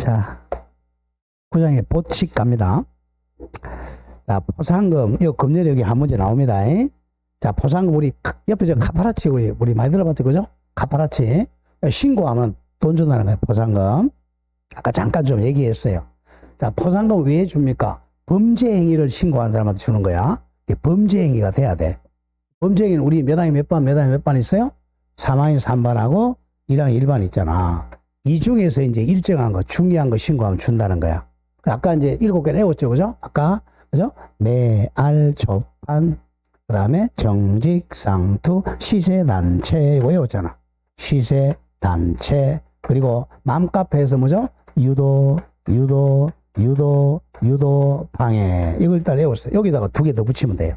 자, 9장에 보칙 갑니다. 자, 포상금, 이 금년에 여기 한 문제 나옵니다. 자, 포상금 우리 옆에 저 카파라치 우리 많이 들어봤죠, 그죠? 카파라치 신고하면 돈 준다는 거예요. 포상금. 아까 잠깐 좀 얘기했어요. 자, 포상금 왜 줍니까? 범죄 행위를 신고한 사람한테 주는 거야. 범죄 행위가 돼야 돼. 범죄 행위는 우리 몇 항에 몇 반 있어요? 3항에 3반하고 1항에 1반 있잖아. 이 중에서 이제 일정한 거, 중요한 거 신고하면 준다는 거야. 아까 이제 7개 내웠죠, 그죠? 아까, 그죠? 매, 알, 접한, 그 다음에 정직, 상투, 시세, 단체, 외웠잖아. 시세, 단체, 그리고 맘카페에서 뭐죠? 유도, 방해. 이걸 일단 외웠어요. 여기다가 2개 더 붙이면 돼요.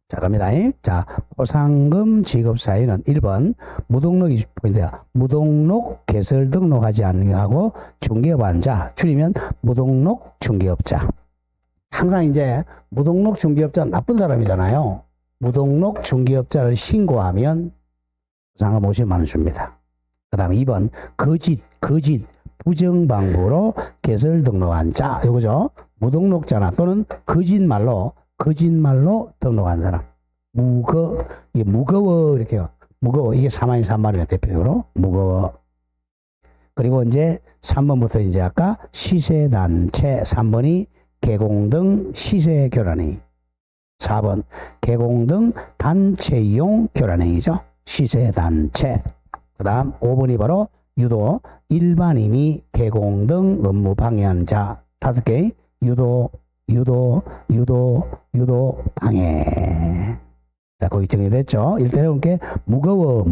자, 갑니다. 자, 포상금 지급 사유는 1번, 무등록이 포인트야. 무등록 개설 등록하지 않는 하고 중개업한 자, 줄이면 무등록 중개업자. 항상 이제 무등록 중개업자는 나쁜 사람이잖아요. 무등록 중개업자를 신고하면 포상금 50만 원 줍니다. 그 다음에 2번, 거짓, 부정방부로 개설 등록한 자, 이거죠. 무등록자나 또는 거짓말로 등록한 사람. 무거워, 이렇게요. 무거워. 이게 3항에 3반이에요. 대표적으로. 무거워. 그리고 이제 3번부터 이제 아까 시세단체, 3번이 개공등 시세교란행위. 4번, 개공등 단체이용 교란행위죠. 시세단체. 그 다음 5번이 바로 유도, 일반인이 개공등 업무 방해한 자. 5개, 유도, 방해. 자, 거기 정리됐죠? 일대일게 무거워,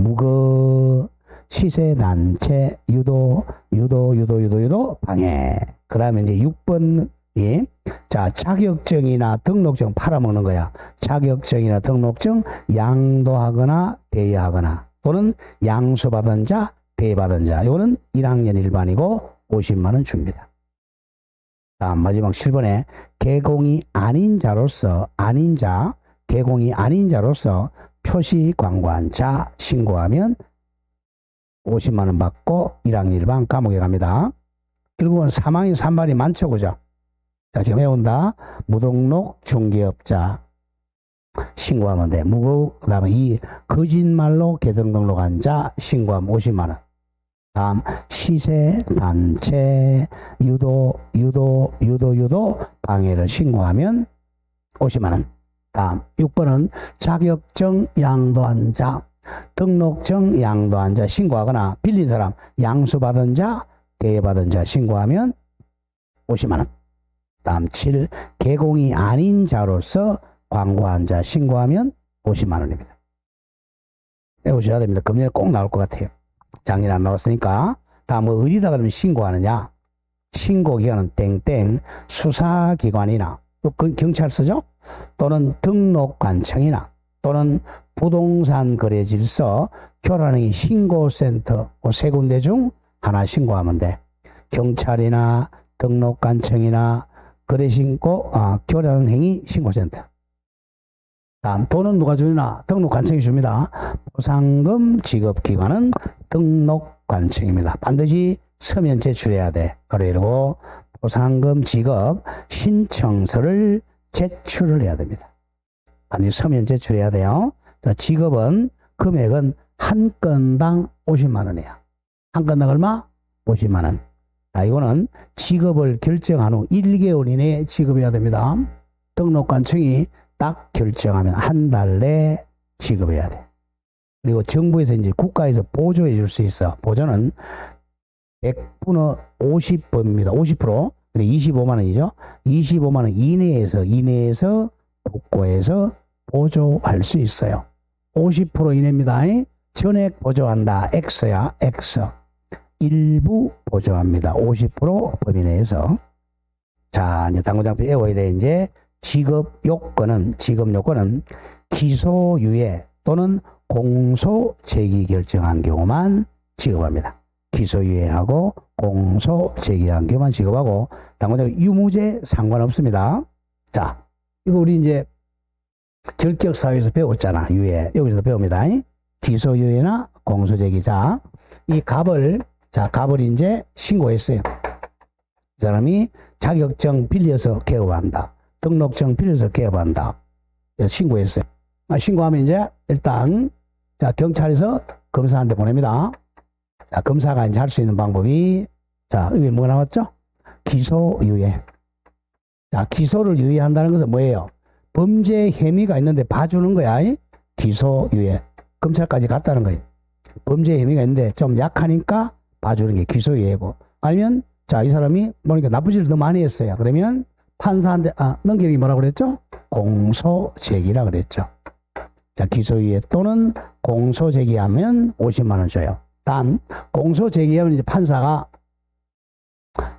시세단체, 유도, 방해. 그 다음에 이제 6번이, 자, 자격증이나 등록증 팔아먹는 거야. 자격증이나 등록증 양도하거나 대여하거나 또는 양수받은 자, 대여받은 자. 이거는 1학년 일반이고 50만 원 줍니다. 다음 마지막 7번에 개공이 아닌 자로서 표시 광고한 자 신고하면 50만 원 받고 1학년 일반 감옥에 갑니다. 결국은 3항에 3반이 많죠, 그죠? 자, 지금 외운다. 무등록 중개업자 신고하면 돼. 그 다음에 이 거짓말로 계정 등록한 자 신고하면 50만 원. 다음 시세, 단체, 유도, 방해를 신고하면 50만 원. 다음 6번은 자격증 양도한 자, 등록증 양도한 자 신고하거나 빌린 사람 양수받은 자, 대여받은 자 신고하면 50만 원. 다음 7, 개공이 아닌 자로서 광고한 자 신고하면 50만 원입니다. 외우셔야 됩니다. 금년에 꼭 나올 것 같아요. 작년에 안 나왔으니까. 다음 어디다 그러면 신고하느냐? 신고기관은 땡땡 수사기관이나 또 경찰서죠? 또는 등록관청이나 또는 부동산 거래질서 교란행위 신고센터 세 군데 중 하나 신고하면 돼. 경찰이나 등록관청이나 교란행위 신고센터. 다음 돈은 누가 주나? 등록관청이 줍니다. 포상금 지급기관은 등록관청입니다. 반드시 서면 제출해야 돼. 그리고 포상금 지급 신청서를 제출을 해야 됩니다. 반드시 서면 제출해야 돼요. 자, 지급은 금액은 한 건당 50만 원이야. 한 건당 얼마? 50만 원. 자, 이거는 지급을 결정한 후 1개월 이내에 지급해야 됩니다. 등록관청이 딱 결정하면 한 달 내에 지급해야 돼. 그리고 정부에서 이제 국가에서 보조해 줄 수 있어. 보조는 100분의 50번입니다. 50%. 그리고 25만 원이죠. 25만 원 이내에서 국고에서 보조할 수 있어요. 50% 이내입니다. 전액 보조한다. X야. X. 일부 보조합니다. 50% 범위 내에서. 자, 이제 당구장표 외워야 돼. 이제 지급 요건은 기소유예 또는 공소 제기 결정한 경우만 지급합니다. 기소유예하고 공소 제기한 경우만 지급하고 당구장 유무죄 상관없습니다. 자, 이거 우리 이제 결격사유에서 배웠잖아. 유예. 여기서 배웁니다. 기소유예나 공소 제기. 자, 이 갑을 이제 신고했어요. 사람이 자격증 빌려서 개업한다. 등록증 빌려서 개업한다. 신고했어요. 신고하면 이제 일단 자 경찰에서 검사한테 보냅니다. 자, 검사가 이제 할 수 있는 방법이 자 여기 뭐 나왔죠? 기소유예. 자 기소를 유예한다는 것은 뭐예요? 범죄 혐의가 있는데 봐주는 거야. 기소유예. 검찰까지 갔다는 거예요. 범죄 혐의가 있는데 좀 약하니까 봐주는 게 기소유예고, 아니면 자 이 사람이 보니까 나쁜 짓을 너무 많이 했어요. 그러면 판사한테 넘기는 게 뭐라고 그랬죠? 공소제기라 그랬죠. 자 기소유예 또는 공소제기하면 50만 원 줘요. 다음 공소제기하면 이제 판사가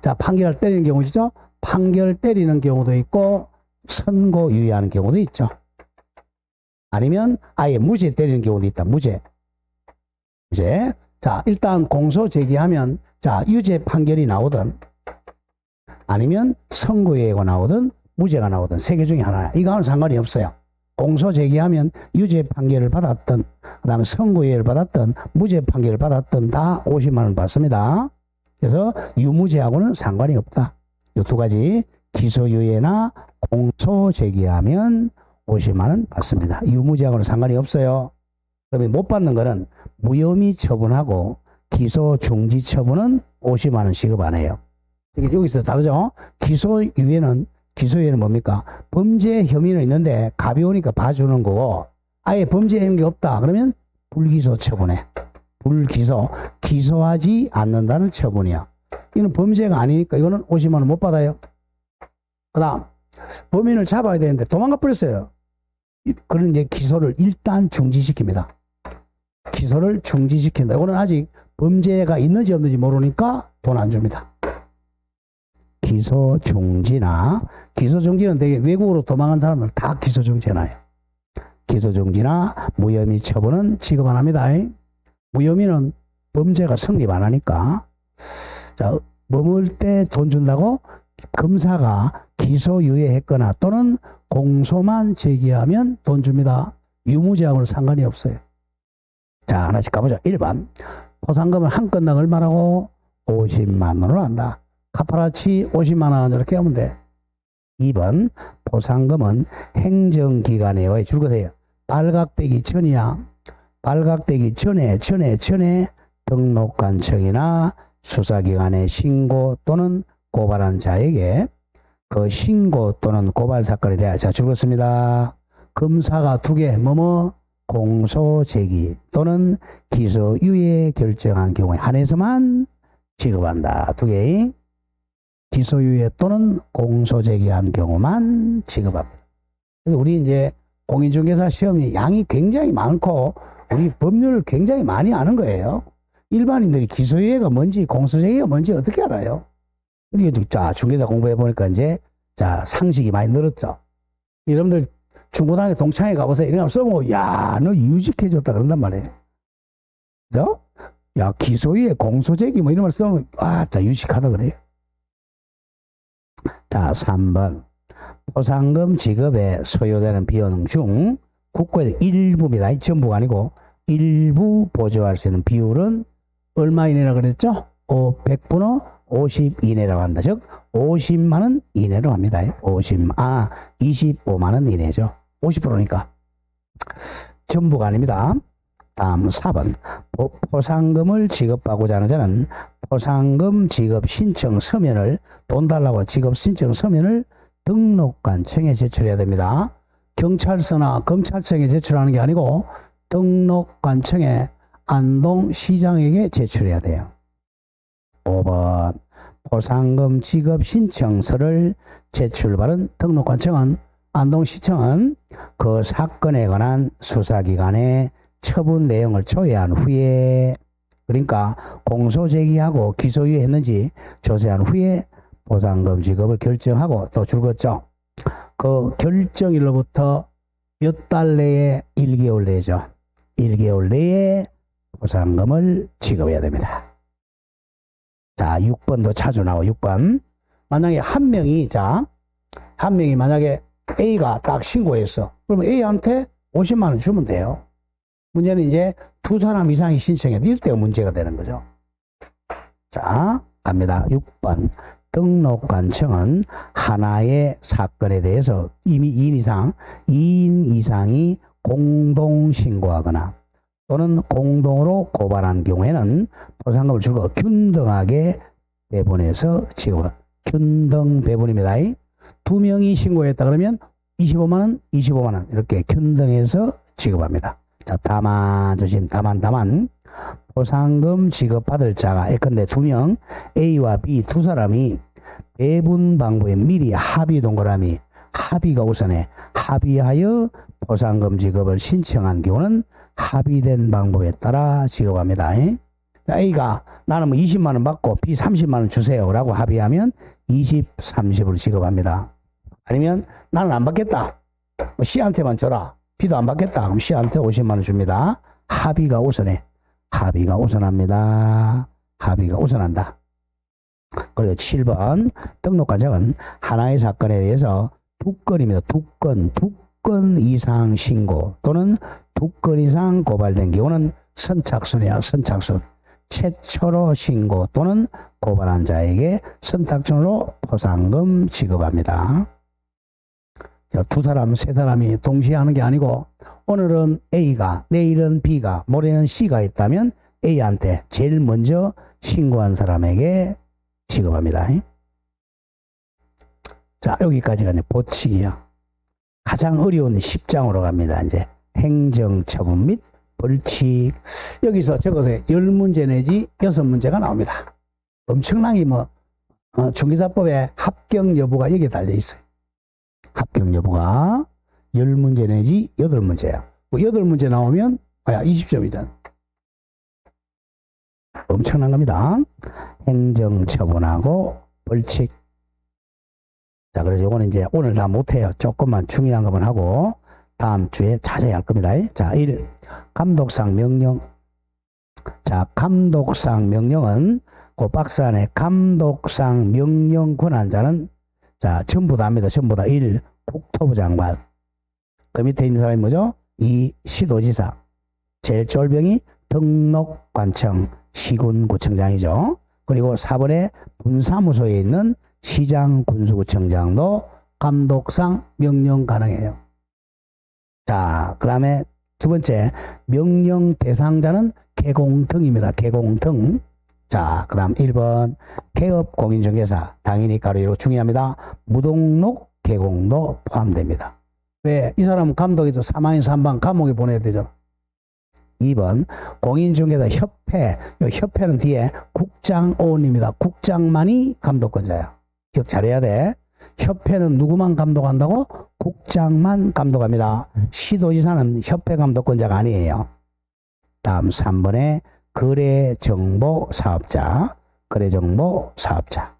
자 판결을 때리는 경우죠. 판결 때리는 경우도 있고 선고유예하는 경우도 있죠. 아니면 아예 무죄 때리는 경우도 있다. 무죄. 자 일단 공소 제기하면 자 유죄 판결이 나오든 아니면 선고유예가 나오든 무죄가 나오든 세 개 중에 하나야. 이거하고는 상관이 없어요. 공소 제기하면 유죄 판결을 받았든 그 다음에 선고유예를 받았든 무죄 판결을 받았든 다 50만 원 받습니다. 그래서 유무죄하고는 상관이 없다. 이 두 가지 기소유예나 공소 제기하면 50만 원 받습니다. 유무죄하고는 상관이 없어요. 그러면 못 받는 거는 무혐의 처분하고 기소 중지 처분은 50만 원 지급 안 해요. 여기서 다르죠? 기소유예는 뭡니까? 범죄 혐의는 있는데 가벼우니까 봐주는 거고, 아예 범죄 혐의가 없다 그러면 불기소 처분해. 불기소, 기소하지 않는다는 처분이야. 이건 범죄가 아니니까 이거는 50만 원 못 받아요. 그 다음 범인을 잡아야 되는데 도망가 버렸어요. 그런 이제 기소를 일단 중지시킵니다. 기소를 중지시킨다. 이거는 아직 범죄가 있는지 없는지 모르니까 돈 안 줍니다. 기소 중지나, 기소 중지는 되게 외국으로 도망간 사람을 다 기소 중지해놔요. 기소 중지나 무혐의 처분은 지급 안 합니다. 무혐의는 범죄가 성립 안 하니까. 자, 머물 때 돈 준다고 검사가 기소유예했거나 또는 공소만 제기하면 돈 줍니다. 유무죄하고는 상관이 없어요. 자, 하나씩 가보죠. 1번. 포상금은 한 건당 얼마라고? 50만 원으로 한다. 카파라치 50만 원 이렇게 하면 돼. 2번. 포상금은 행정기관에 줄거세요. 발각되기 전이야. 발각되기 전에 등록관청이나 수사기관에 신고 또는 고발한 자에게 그 신고 또는 고발 사건이 돼야. 자, 줄었습니다. 검사가 2개, 공소제기 또는 기소유예 결정한 경우에 한해서만 지급한다. 2개. 기소유예 또는 공소제기한 경우만 지급합니다. 그래서 우리 이제 공인중개사 시험이 양이 굉장히 많고 우리 법률을 굉장히 많이 아는 거예요. 일반인들이 기소유예가 뭔지 공소제기가 뭔지 어떻게 알아요? 자, 중개사 공부해 보니까 이제 자 상식이 많이 늘었죠. 여러분들 중고등학교 동창회 가보세요. 이런 거 써보고 야, 너 유직해졌다 그런단 말이에요. 그죠? 야, 기소유예 공소제기 뭐 이런 걸 써보면 자 유식하다 그래요. 자, 3번. 포상금 지급에 소요되는 비용 중 국고의 일부입니다. 전부가 아니고 일부 보조할 수 있는 비율은 얼마 이내라 그랬죠? 100분의 50 이내라고 한다. 즉 50만 원 이내로 합니다. 25만 원 이내죠. 50%니까 전부가 아닙니다. 다음 4번. 포상금을 지급하고자 하는 자는 포상금 지급 신청 서면을, 돈 달라고 지급 신청 서면을 등록관청에 제출해야 됩니다. 경찰서나 검찰청에 제출하는 게 아니고 등록관청에 안동시장에게 제출해야 돼요. 5번. 포상금 지급 신청서를 제출받은 등록관청은, 안동시청은 그 사건에 관한 수사기관에 처분 내용을 조회한 후에, 그러니까 공소제기하고 기소유예했는지 조사한 후에 포상금 지급을 결정하고 또 줄었죠. 그 결정일로부터 몇 달 내에 1개월 내죠. 1개월 내에 포상금을 지급해야 됩니다. 자, 6번도 자주 나와. 6번. 만약에 한 명이 만약에 A가 딱 신고했어. 그러면 A한테 50만 원 주면 돼요. 문제는 이제 2사람 이상이 신청해. 이럴 때가 문제가 되는 거죠. 자, 갑니다. 6번. 등록관청은 하나의 사건에 대해서 이미 2인 이상이 공동 신고하거나 또는 공동으로 고발한 경우에는 보상금을 주고 균등하게 배분해서 지급합니다. 균등 배분입니다. 2명이 신고했다 그러면 25만원, 25만원 이렇게 균등해서 지급합니다. 자, 다만 보상금 지급받을 자가 예컨대 2명 A와 B 두 사람이 배분 방법에 미리 합의 동그라미 합의가 우선해 합의하여 보상금 지급을 신청한 경우는 합의된 방법에 따라 지급합니다. A가 나는 뭐 20만원 받고 B 30만원 주세요 라고 합의하면 20, 30으로 지급합니다. 아니면 나는 안 받겠다. 뭐 C한테만 줘라. B도 안 받겠다. 그럼 C한테 50만원 줍니다. 합의가 우선해. 합의가 우선합니다. 합의가 우선한다. 그리고 7번 등록관청은 하나의 사건에 대해서 2건입니다. 2건 이상 신고 또는 2건 이상 고발된 경우는 선착순이야. 선착순. 최초로 신고 또는 고발한 자에게 선착순으로 보상금 지급합니다. 두 사람, 세 사람이 동시에 하는 게 아니고 오늘은 A가, 내일은 B가, 모레는 C가 있다면 A한테 제일 먼저 신고한 사람에게 지급합니다. 자, 여기까지가 이제 보칙이야. 가장 어려운 10장으로 갑니다. 이제 행정처분 및 벌칙. 여기서 적어서 10문제 내지 6문제가 나옵니다. 엄청나게 중개사법의 합격 여부가 여기에 달려 있어요. 합격 여부가 10문제 내지 8문제야. 8문제 나오면 20점이잖아. 엄청난 겁니다. 행정처분하고 벌칙. 자, 그래서 이거는 이제 오늘 다 못해요. 조금만 중요한 것만 하고 다음 주에 자세히 할 겁니다. 자, 1. 감독상 명령. 자, 감독상 명령은 그 박스 안에 감독상 명령 권한자는 자, 전부 다 합니다. 전부 다. 1. 국토부 장관. 그 밑에 있는 사람이 뭐죠? 2. 시도지사. 제일 쫄병이 등록관청 시군구청장이죠. 그리고 4번에 분사무소에 있는 시장 군수구청장도 감독상 명령 가능해요. 자, 그 다음에 두 번째 명령 대상자는 개공등입니다. 개공등. 자, 그 다음 1번 개업 공인중개사. 당연히 가로 중요합니다. 무등록 개공도 포함됩니다. 왜? 이 사람은 감독에서 3항인 3방 감옥에 보내야 되잖아. 2번 공인중개사 협회. 이 협회는 뒤에 국장오원입니다. 국장만이 감독권자야. 기억 잘해야 돼. 협회는 누구만 감독한다고? 국장만 감독합니다. 시도지사는 협회 감독권자가 아니에요. 다음 3번에 거래정보사업자. 거래정보사업자.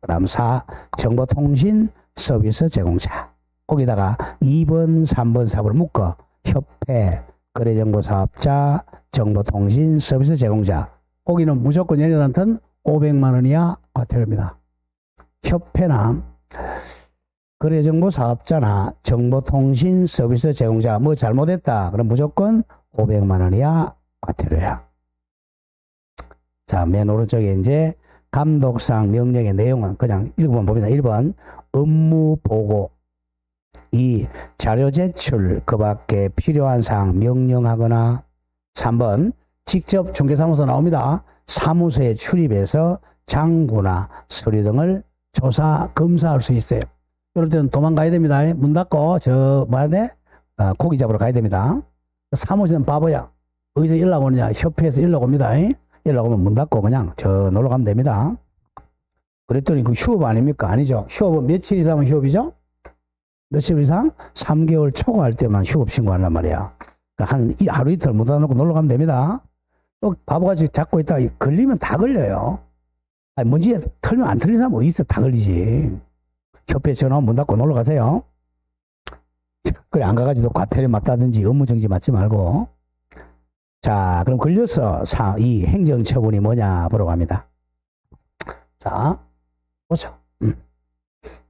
그 다음 4. 정보통신 서비스 제공자. 거기다가 2번, 3번, 4번을 묶어. 협회, 거래정보사업자, 정보통신 서비스 제공자. 거기는 무조건 얘네들한테는 500만 원 이하 과태료입니다. 협회나 거래정보사업자나 정보통신 서비스 제공자 뭐 잘못했다. 그럼 무조건 500만 원 이하 과태료야. 자, 맨 오른쪽에 이제 감독상 명령의 내용은 그냥 읽어보면 봅니다. 1번 업무 보고. 2. 자료 제출 그 밖에 필요한 사항 명령하거나. 3번 직접 중개사무소 나옵니다. 사무소에 출입해서 장부나 서류 등을 조사 검사할 수 있어요. 이럴 때는 도망가야 됩니다. 문 닫고 고기 잡으러 가야 됩니다. 사무실은 바보야. 어디서 연락 오느냐? 협회에서 연락 옵니다. 연락 오면 문 닫고 그냥 저 놀러 가면 됩니다. 그랬더니 그 휴업 아닙니까? 아니죠. 휴업은 며칠 이상은 휴업이죠? 며칠 이상? 3개월 초과할 때만 휴업 신고한단 말이야. 그러니까 하루 이틀 못 닫아놓고 놀러 가면 됩니다. 또 바보같이 잡고 있다가 걸리면 다 걸려요. 아니, 뭔지 털면 안 털린 사람 어디 있어? 다 걸리지. 협회 전화 문 닫고 놀러 가세요. 그래, 안 가가지고 과태료 맞다든지 업무정지 맞지 말고. 자, 그럼 걸렸어. 2. 행정처분이 뭐냐 보러 갑니다. 자, 보죠.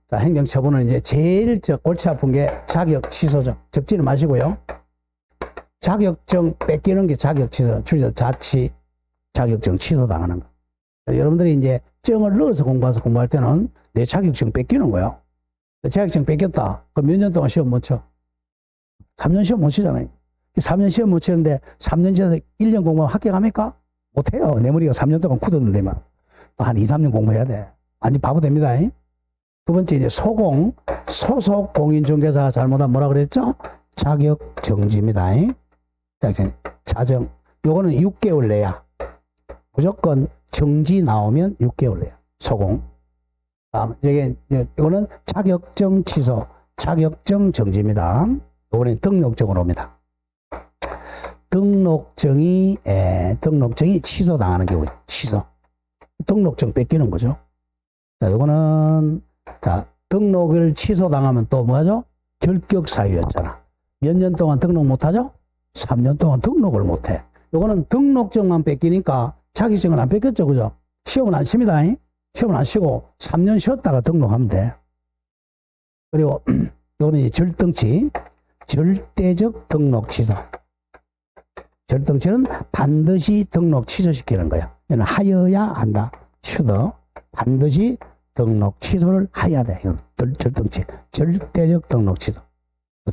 자, 행정처분은 이제 제일 골치 아픈 게 자격 취소죠. 적지는 마시고요. 자격증 뺏기는 게 자격 취소. 줄여서 자치 자격증 취소 당하는 거. 여러분들이 이제 정을 넣어서 공부할 때는 내 자격증 뺏기는 거예요. 자격증 뺏겼다. 그럼 몇 년 동안 시험 못 쳐? 3년 시험 못 치잖아요. 3년 시험 못 치는데 3년 지나서 1년 공부하면 합격합니까? 못해요. 내 머리가 3년 동안 굳었는데만. 또 한 2, 3년 공부해야 돼. 완전 바보 됩니다. 두 번째, 이제 소공, 소속 공인중개사 잘못하면 뭐라 그랬죠? 자격 정지입니다. 자정. 요거는 6개월 내야. 무조건 정지 나오면 6개월 내야. 소공. 이거는 자격증 취소, 자격증 정지입니다. 요거는 등록증으로 옵니다. 등록증이 취소당하는 경우, 취소. 등록증 뺏기는 거죠. 자, 요거는, 자, 등록을 취소당하면 또 뭐하죠? 결격 사유였잖아. 몇 년 동안 등록 못하죠? 3년 동안 등록을 못해. 요거는 등록증만 뺏기니까 자격증은 안 뺏겼죠, 그죠? 시험은 안 쉽니다. 시험은 안 쉬고 3년 쉬었다가 등록하면 돼. 그리고 요거는 이제 절등치, 절대적 등록 취소. 절등치는 반드시 등록 취소시키는 거야. 얘는 하여야 한다. 슈더. 반드시 등록 취소를 해야 돼. 이건 절등치. 절대적 등록 취소.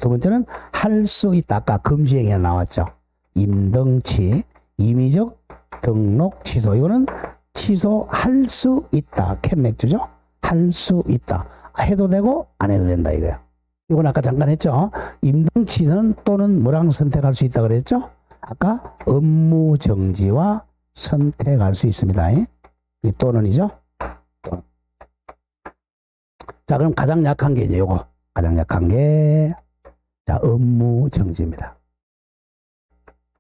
두 번째는 할 수 있다. 아까 금지행위가 나왔죠. 임등치. 임의적 등록 취소. 이거는 취소할 수 있다. 캔맥주죠. 할 수 있다. 해도 되고 안 해도 된다 이거야. 이건 아까 잠깐 했죠. 임등치는 또는 뭐랑 선택할 수 있다 그랬죠. 아까 업무 정지와 선택할 수 있습니다. 이 또는이죠. 또는. 자, 그럼 가장 약한 게 이제 요거. 가장 약한 게, 자, 업무 정지입니다.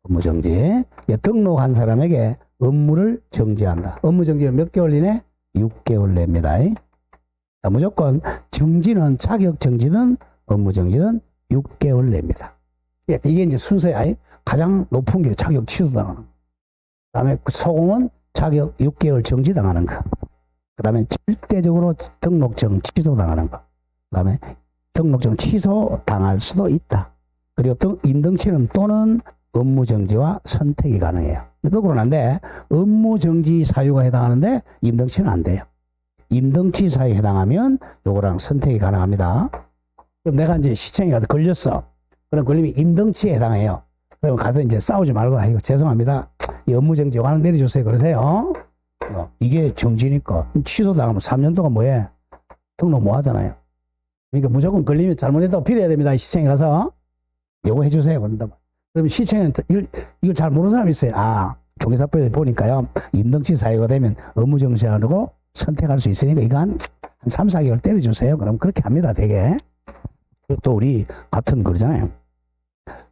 업무 정지. 등록한 사람에게 업무를 정지한다. 업무 정지는 몇 개월 이내? 6개월 내입니다. 자, 무조건 정지는 자격 정지든 업무 정지든 6개월 내입니다. 이게 이제 순서야. 가장 높은 게 자격 취소당하는 거. 그 다음에 소공은 자격 6개월 정지당하는 거. 그 다음에 절대적으로 등록증 취소당하는 거. 그 다음에 등록증 취소당할 수도 있다. 그리고 임등치는 또는 업무정지와 선택이 가능해요. 거꾸로는 안 돼. 업무정지 사유가 해당하는데 임등치는 안 돼요. 임등치 사유에 해당하면 요거랑 선택이 가능합니다. 그럼 내가 이제 시청에 가서 걸렸어. 그럼 걸리면 임등치에 해당해요. 그럼 가서 이제 싸우지 말고, 아이고, 죄송합니다. 이 업무정지 요거 하나 내려주세요. 그러세요. 이게 정지니까. 취소당하면 3년 동안 뭐해? 등록 뭐 하잖아요. 그러니까 무조건 걸리면 잘못했다고 빌어야 됩니다. 시청에 가서. 요거 해주세요. 그런다. 그러면 시청에는 이걸 잘 모르는 사람이 있어요. 아, 종이사법에 보니까요. 임등치 사유가 되면 업무정지하고 선택할 수 있으니까 이거 한 3, 4개월 때려주세요. 그럼 그렇게 합니다. 되게. 또 우리 같은 그러잖아요.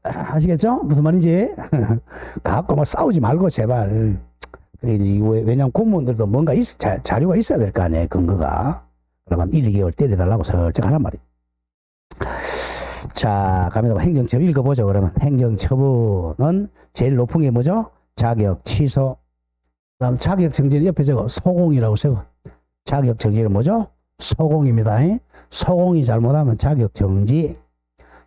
아시겠죠? 무슨 말인지? 갖고 막 싸우지 말고 제발. 왜냐면 공무원들도 뭔가 자료가 있어야 될 거 아니에요. 근거가. 그러면 1, 2개월 때려달라고 설정 하란 말이에요. 자, 갑니다. 행정처분 읽어보죠. 그러면 행정처분은 제일 높은 게 뭐죠? 자격 취소. 그 다음 자격 정지는 옆에 적어 소공이라고 적어. 자격 정지는 뭐죠? 소공입니다. 소공이 잘못하면 자격 정지.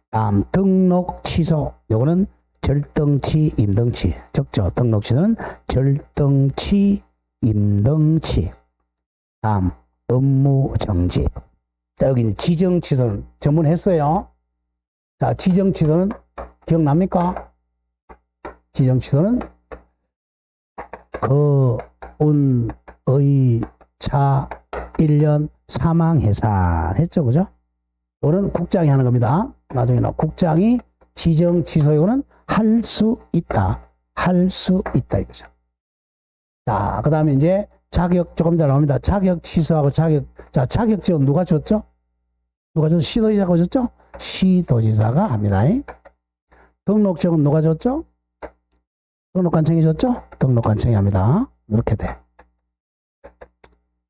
다음 등록 취소. 요거는 절등치, 임등치. 적죠. 등록 취소는 절등치, 임등치. 다음 업무 정지. 자, 여기 지정 취소는 전문했어요. 자, 지정 취소는 기억납니까? 지정 취소는 운, 의, 차, 1년, 사망, 해산 했죠, 그죠? 이거는 국장이 하는 겁니다. 나중에 국장이 지정 취소 이거는 할 수 있다. 할 수 있다 이거죠. 자, 그 다음에 이제 자격 조금 더 나옵니다. 자격 취소하고 자, 자격증 누가 줬죠? 누가 줬죠? 시도지사가 줬죠? 시도지사가 합니다. 등록증은 누가 줬죠? 등록관청이 줬죠? 등록관청이 합니다. 이렇게 돼.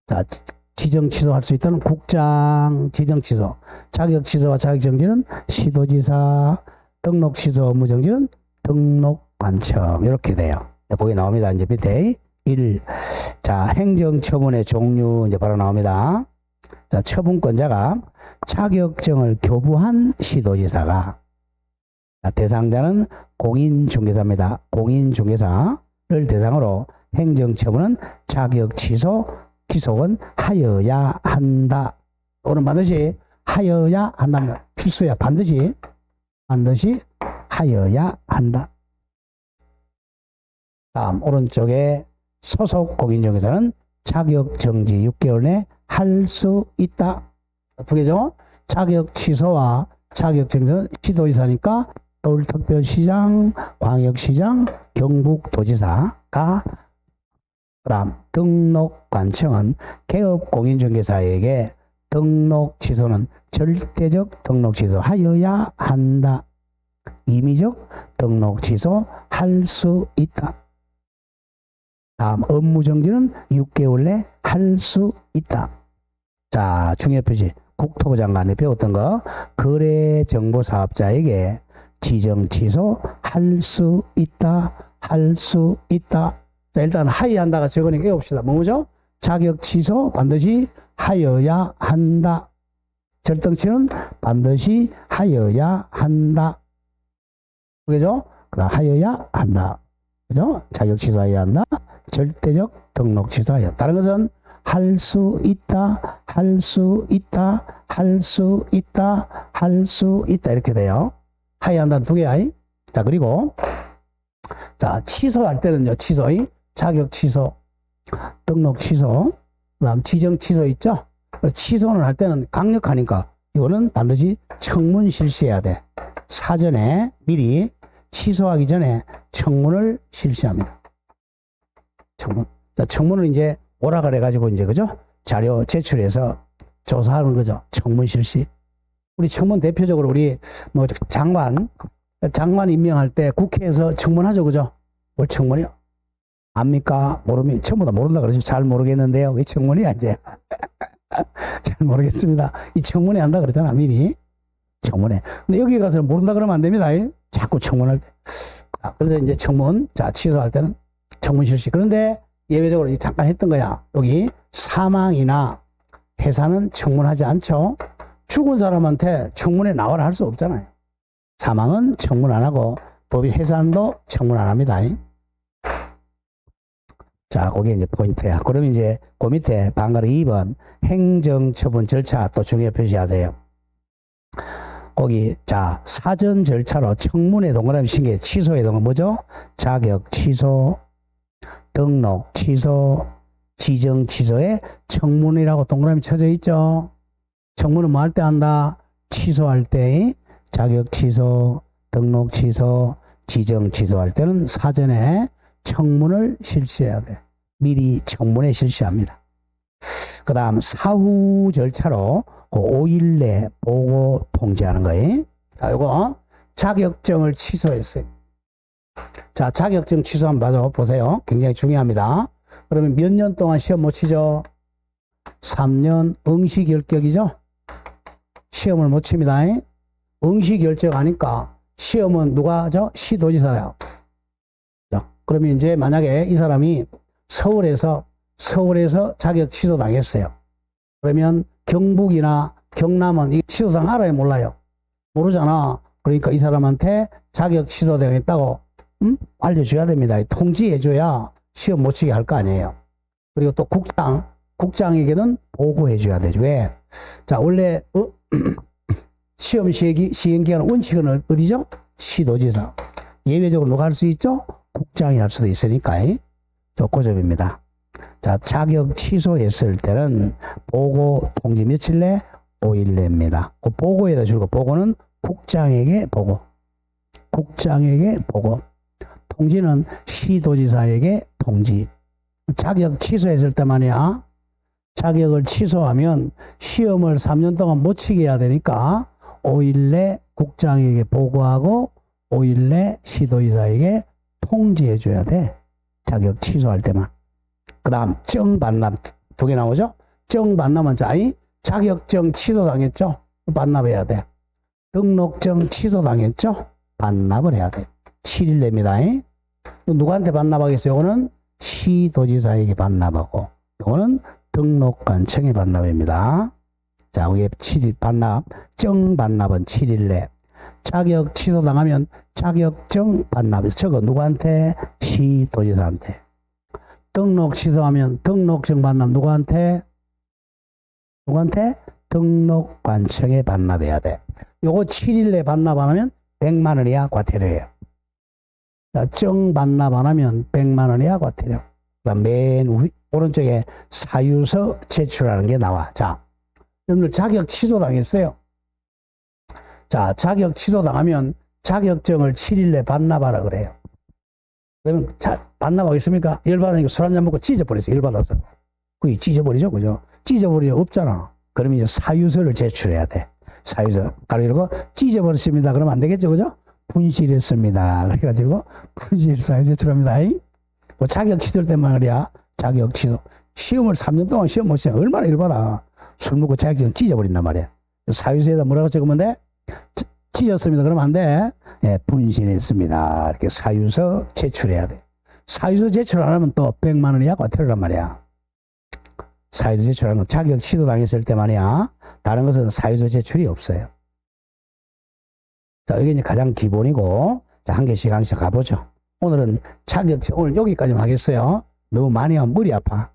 자, 지정 취소할 수 있다는 국장 지정 취소, 자격 취소와 자격 정지는 시도지사, 등록 취소 업무 정지는 등록관청 이렇게 돼요. 거기 나옵니다. 이제 밑에 1. 자, 행정처분의 종류 이제 바로 나옵니다. 자, 처분권자가 자격증을 교부한 시도지사가, 자, 대상자는 공인중개사입니다. 공인중개사를 대상으로 행정처분은 자격 취소, 기소는 하여야 한다. 또는 반드시 하여야 한다. 필수야. 반드시 하여야 한다. 다음 오른쪽에 소속 공인중개사는 자격 정지 6개월 내 할 수 있다. 두 개죠. 자격 취소와 자격 정지는 시도지사니까 서울특별시장, 광역시장, 경북도지사가 그다음 등록관청은 개업공인중개사에게 등록 취소는 절대적 등록 취소하여야 한다. 임의적 등록 취소할 수 있다. 다음 업무정지는 6개월 내 할 수 있다. 자, 중요표시 국토부 장관이 배웠던 거 거래정보사업자에게 지정 취소할 수 있다. 할 수 있다. 자, 일단 하여한다가 적으니까 해봅시다. 뭐죠? 자격 취소 반드시 하여야 한다. 절등치는 반드시 하여야 한다. 그죠? 그다음 하여야 한다. 그죠? 자격 취소해야 한다. 절대적 등록 취소해야 한다. 다른 것은 할 수 있다, 할 수 있다, 할 수 있다, 할 수 있다. 이렇게 돼요. 하여야 한다는 두 개야. 자, 그리고 자, 취소할 때는요, 취소. 자격 취소, 등록 취소, 그다음 지정 취소 있죠? 취소는 할 때는 강력하니까 이거는 반드시 청문 실시해야 돼. 사전에 미리 취소하기 전에 청문을 실시합니다. 청문. 자, 청문을 이제 오락을 해가지고 이제 그죠? 자료 제출해서 조사하는 거죠. 청문 실시. 우리 청문 대표적으로 우리 뭐 장관 임명할 때 국회에서 청문하죠, 그죠? 뭘 청문이요? 압니까? 모르면 전부 다 모른다 그러죠. 잘 모르겠는데요. 왜 청문이야 이제? 잘 모르겠습니다. 이 청문회 한다 그러잖아 미리. 청문회. 근데 여기 가서 모른다 그러면 안 됩니다. 자꾸 청문할 때. 그래서 이제 청문, 자 취소할 때는 청문 실시. 그런데 예외적으로 잠깐 했던 거야. 여기 사망이나 해산은 청문하지 않죠. 죽은 사람한테 청문회 나와라 할 수 없잖아요. 사망은 청문 안 하고 법인 해산도 청문 안 합니다. 자, 그게 이제 포인트야. 그러면 이제 그 밑에 방가르 2번 행정처분 절차 또 중요 표시하세요. 거기 자 사전 절차로 청문회 동그라미 신게 취소해 동그라미 뭐죠? 자격 취소, 등록 취소, 지정 취소에 청문이라고 동그라미 쳐져 있죠. 청문은 뭐 할 때 한다? 취소할 때 자격 취소, 등록 취소, 지정 취소할 때는 사전에 청문을 실시해야 돼. 미리 청문회 실시합니다. 그 다음 사후 절차로 그 5일 내 보고 통지하는 거예요. 자, 요거 자격증을 취소했어요. 자, 자격증 취소 한번 보세요. 굉장히 중요합니다. 그러면 몇 년 동안 시험 못 치죠? 3년 응시결격이죠? 시험을 못 칩니다. 응시결격 하니까 시험은 누가 하죠? 시도지사예요. 그러면 이제 만약에 이 사람이 서울에서 자격 취소 당했어요. 그러면 경북이나 경남은 이 취소당 알아요, 몰라요? 모르잖아. 그러니까 이 사람한테 자격 취소 당했다고 알려줘야 됩니다. 통지해줘야 시험 못 치게 할 거 아니에요. 그리고 또 국장에게는 보고해줘야 되죠. 왜? 자, 원래 시험 시행기간 원칙은 어디죠? 시도지사. 예외적으로 누가 할 수 있죠? 국장이 할 수도 있으니까. 그 점입니다. 자, 자격 취소했을 때는 보고 통지 며칠 내? 5일 내입니다. 그 보고에다 줄고 보고는 국장에게 보고. 국장에게 보고. 통지는 시도지사에게 통지. 자격 취소했을 때만이야. 자격을 취소하면 시험을 3년 동안 못 치게 해야 되니까 5일 내 국장에게 보고하고 5일 내 시도지사에게 통지해 줘야 돼. 자격 취소할 때만. 그 다음 정반납 두 개 나오죠. 정반납은 자격증 취소당했죠. 반납해야 돼. 등록증 취소당했죠. 반납을 해야 돼. 7일 내입니다. 누구한테 반납하겠어요? 이거는 시도지사에게 반납하고 이거는 등록관청에 반납입니다. 자, 이게 7일 반납, 정반납은 7일 내. 자격 취소당하면 자격증 반납. 저거 누구한테? 시도지사한테. 등록 취소하면 등록증 반납 누구한테? 등록관청에 반납해야 돼. 요거 7일 내 반납 안 하면 100만 원이야 과태료예요. 자, 증 반납 안 하면 100만 원이야 과태료. 그다음 맨 오른쪽에 사유서 제출하는 게 나와. 자, 여러분들 자격 취소당했어요. 자, 자격 취소당하면 자격증을 7일 내 반납하라 그래요. 그러면 반납하겠습니까? 열받으니까 술 한잔 먹고 찢어버렸어요. 열받아서. 그게 찢어버리죠, 그죠? 찢어버리면 없잖아. 그러면 이제 사유서를 제출해야 돼. 사유서. 가로 열고 찢어버렸습니다. 그러면 안 되겠죠, 그죠? 분실했습니다. 그래가지고 분실 사유 제출합니다. 뭐 자격 취소할 때만 그래야 자격 취소. 시험을 3년 동안 시험 못 치면 얼마나 열받아. 술 먹고 자격증 찢어버린단 말이야. 사유서에다 뭐라고 적으면 돼? 찢었습니다. 그러면 안 돼. 예, 분실했습니다. 이렇게 사유서 제출해야 돼. 사유서 제출 안 하면 또 100만 원이야 과태료란 말이야. 사유서 제출하는 건 자격 취소 당했을 때만이야. 다른 것은 사유서 제출이 없어요. 자, 이게 이제 가장 기본이고, 자, 한 개씩 가보죠. 오늘은 오늘 여기까지만 하겠어요. 너무 많이 하면 머리 아파.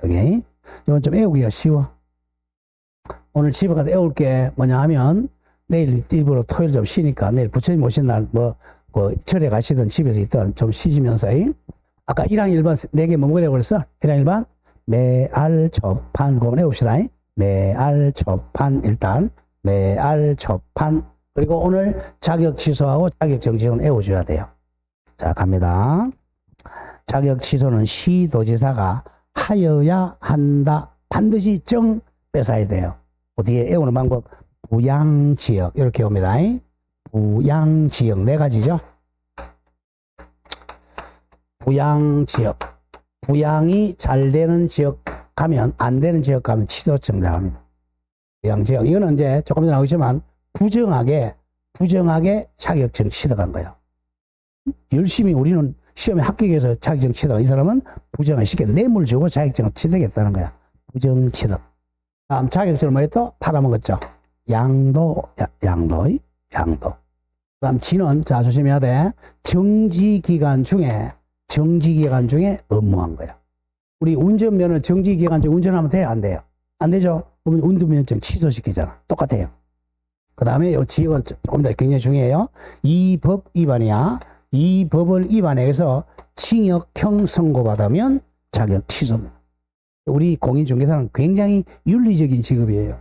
여기. 이건 좀 외우기가 쉬워. 오늘 집에 가서 외울 게 뭐냐 하면, 내일 일부러 토요일 좀 쉬니까, 내일 부처님 오신 날, 절에 가시든 집에서 있든 좀 쉬시면서, 아까 1항 1반 4개 뭐라고 그랬어? 1항 1반? 매알초판, 그거 해봅시다. 매알초판, 일단, 매알초판. 그리고 오늘 자격 취소하고 자격 정지는 외워줘야 돼요. 자, 갑니다. 자격 취소는 시도지사가 하여야 한다. 반드시 정 뺏어야 돼요. 어디에 외우는 방법? 부양지역. 이렇게 옵니다. 부양지역. 4가지죠. 부양지역. 부양이 잘 되는 지역 가면, 안 되는 지역 가면 취소증 나갑니다. 부양지역. 이거는 이제 조금 전에 나오지만, 부정하게 자격증 취득한 거예요. 열심히 우리는 시험에 합격해서 자격증 취득한 이 사람은 부정을 시켜 뇌물 주고 자격증을 취득했다는 거야. 부정 취득. 다음 자격증을 뭐 했죠? 팔아먹었죠. 양도. 그다음 지는, 자, 조심해야 돼. 정지기간 중에 업무한 거야. 우리 운전면허 정지기간 중에 운전하면 돼요? 안 돼요? 안 되죠? 그러면 운전면허증 취소시키잖아. 똑같아요. 그 다음에 이 지역은 조금 더 굉장히 중요해요. 이 법 위반이야. 이 법을 위반해서 징역형 선고받으면 자격 취소입니다. 우리 공인중개사는 굉장히 윤리적인 직업이에요.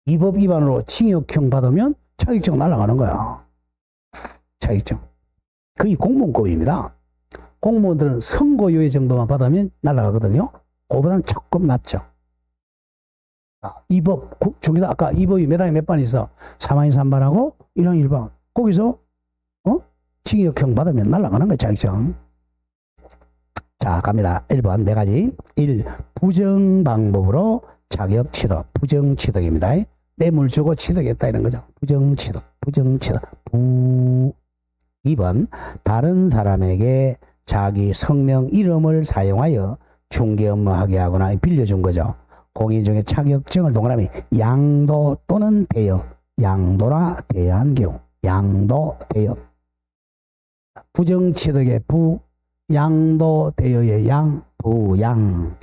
이 법 위반으로 징역형 받으면 자격증 날아가는 거야. 자격증. 거의 공무원급입니다. 공무원들은 선고유예 정도만 받으면 날아가거든요. 그거보다는 조금 낮죠. 이 법, 중개사, 아까 이 법이 몇 항에 몇 반 있어? 3항에 3반하고 1항에 1반. 거기서, 징역형 받으면 날아가는 거야, 자격증. 자, 갑니다. 1번, 4가지. 1. 부정 방법으로 자격 취득. 부정 취득입니다. 뇌물 주고 취득했다, 이런 거죠. 부정 취득. 2번, 다른 사람에게 자기 성명, 이름을 사용하여 중개 업무하게 하거나 빌려준 거죠. 공인중개 자격증을 동그라미 양도 또는 대여. 양도나 대여한 경우. 양도, 대여. 부정 취득의 부, 양도, 대여의 양, 부양.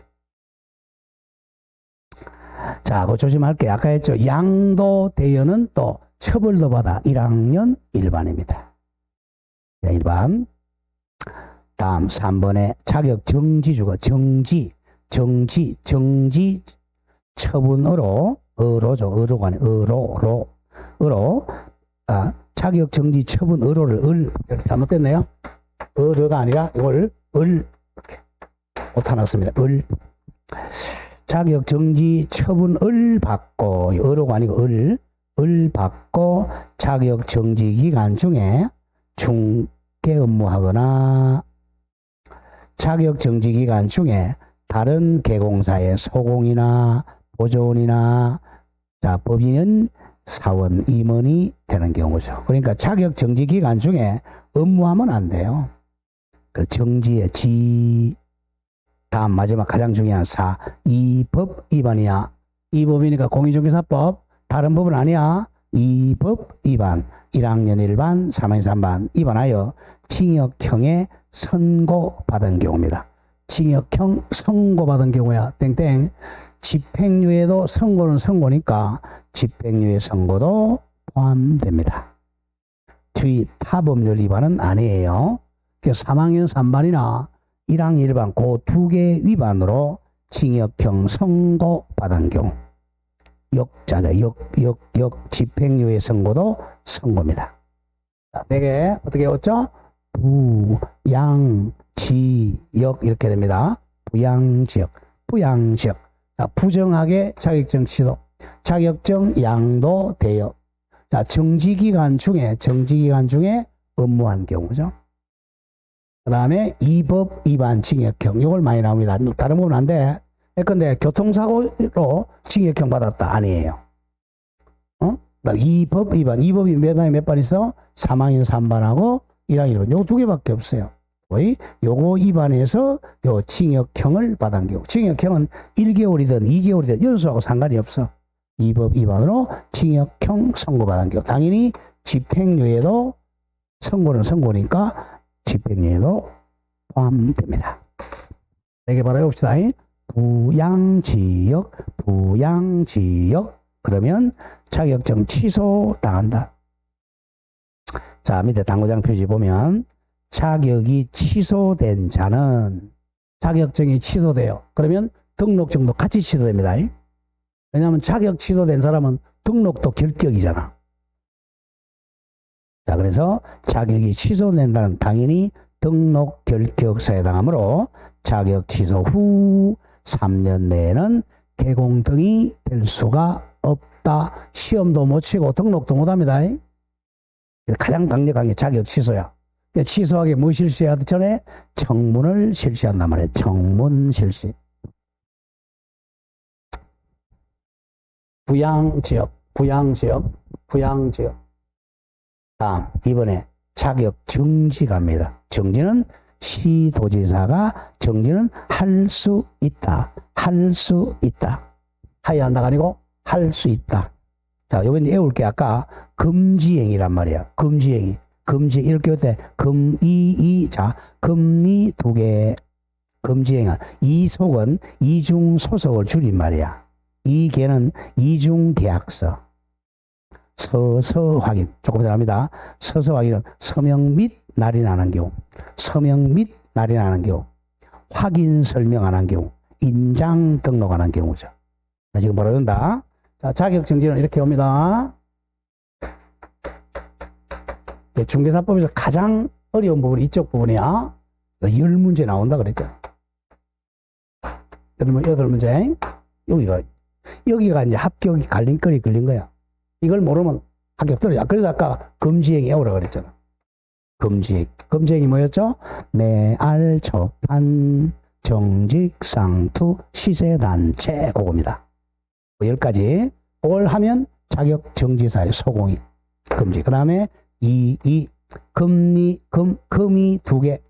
자, 그거 조심할게요. 아까 했죠. 양도, 대여는 또 처벌도 받아 1학년 1반입니다. 1반. 다음 3번에 자격 정지주가 정지 처분으로, 어로가 아니고 자격 정지 처분 어로를 이렇게 잘못됐네요. 어로가 아니라 이걸 이렇게 오타났습니다. 자격 정지 처분을 받고, 어로가 아니고 을 받고 자격 정지 기간 중에 중개 업무하거나 자격 정지 기간 중에 다른 개공사의 소공이나 보조원이나, 자, 법인은 사원, 임원이 되는 경우죠. 그러니까 자격 정지 기간 중에 업무하면 안 돼요. 그 정지의 지. 다음 마지막 가장 중요한 4. 이 법 위반이야. 이 법이니까 공인중개사법. 다른 법은 아니야. 이 법 위반. 1학년 1반, 3학년 3반 위반하여 징역형에 선고받은 경우입니다. 징역형 선고받은 경우야. 땡땡. 집행유예도 선고는 선고니까 집행유예 선고도 포함됩니다. 주의 타법률 위반은 아니에요. 3학년 3반이나 1학년 1반 그 두 개 위반으로 징역형 선고받은 경우 집행유예 선고도 선고입니다. 자, 4개 어떻게 외웠죠? 부양지역 이렇게 됩니다. 부양지역. 자, 부정하게 자격증 취소. 자격증 양도 대여. 자, 정지기간 중에 업무한 경우죠. 그 다음에 이 법 위반 징역형. 이걸 많이 나옵니다. 다른 부분은 안 돼. 근데 교통사고로 징역형 받았다. 아니에요. 이 법 위반. 이 법이 몇 반 있어? 3학년 3반하고 1학년 1반. 요거 두 개밖에 없어요. 요거 위반해서 요 징역형을 받은 경우. 징역형은 1개월이든 2개월이든 연수하고 상관이 없어. 이 법 위반으로 징역형 선고받은 경우. 당연히 집행유예도 선고는 선고니까 집행유예도 포함됩니다. 4개 바로 해봅시다. 부양지역. 그러면 자격증 취소 당한다. 자, 밑에 당구장 표시 보면 자격이 취소된 자는 자격증이 취소돼요. 그러면 등록증도 같이 취소됩니다. 왜냐하면 자격 취소된 사람은 등록도 결격이잖아. 자, 그래서 자격이 취소된다는 당연히 등록 결격 사유당하므로 자격 취소 후 3년 내에는 개공등이 될 수가 없다. 시험도 못 치고 등록도 못 합니다. 가장 강력한 게 자격 취소야. 취소하기 뭐 실시하기 전에 청문을 실시한단 말이에요. 청문 실시. 부양지역. 다음, 이번에 자격 정지 갑니다. 정지는 시도지사가 정지는 할 수 있다. 하야 한다가 아니고 할 수 있다. 자, 요번 외울 게 아까 금지행위란 말이야. 금지 이렇게 할 때 자, 금리 2개 금지행위. 이속은 이중소속을 줄인 말이야. 이 개는 이중계약서. 서서 확인. 조금 더 합니다. 서서 확인은 서명 및 날인하는 경우. 확인 설명 안 한 경우. 인장 등록 안 한 경우죠. 자, 지금 바로 연다. 자, 자격정지는 이렇게 옵니다. 중개사법에서 가장 어려운 부분이 이쪽 부분이야. 10문제 나온다 그랬죠. 8문제. 여기가 이제 합격이 갈림거리 걸린 거야. 이걸 모르면 합격 떨어져. 그래서 아까 금지행위 해오라고 그랬잖아. 금지행위 뭐였죠? 매알, 초판, 정직, 상투, 시세단체, 그겁니다. 10가지. 그걸 하면 자격 정지사의 소공이 금지. 그 다음에 금이 2개.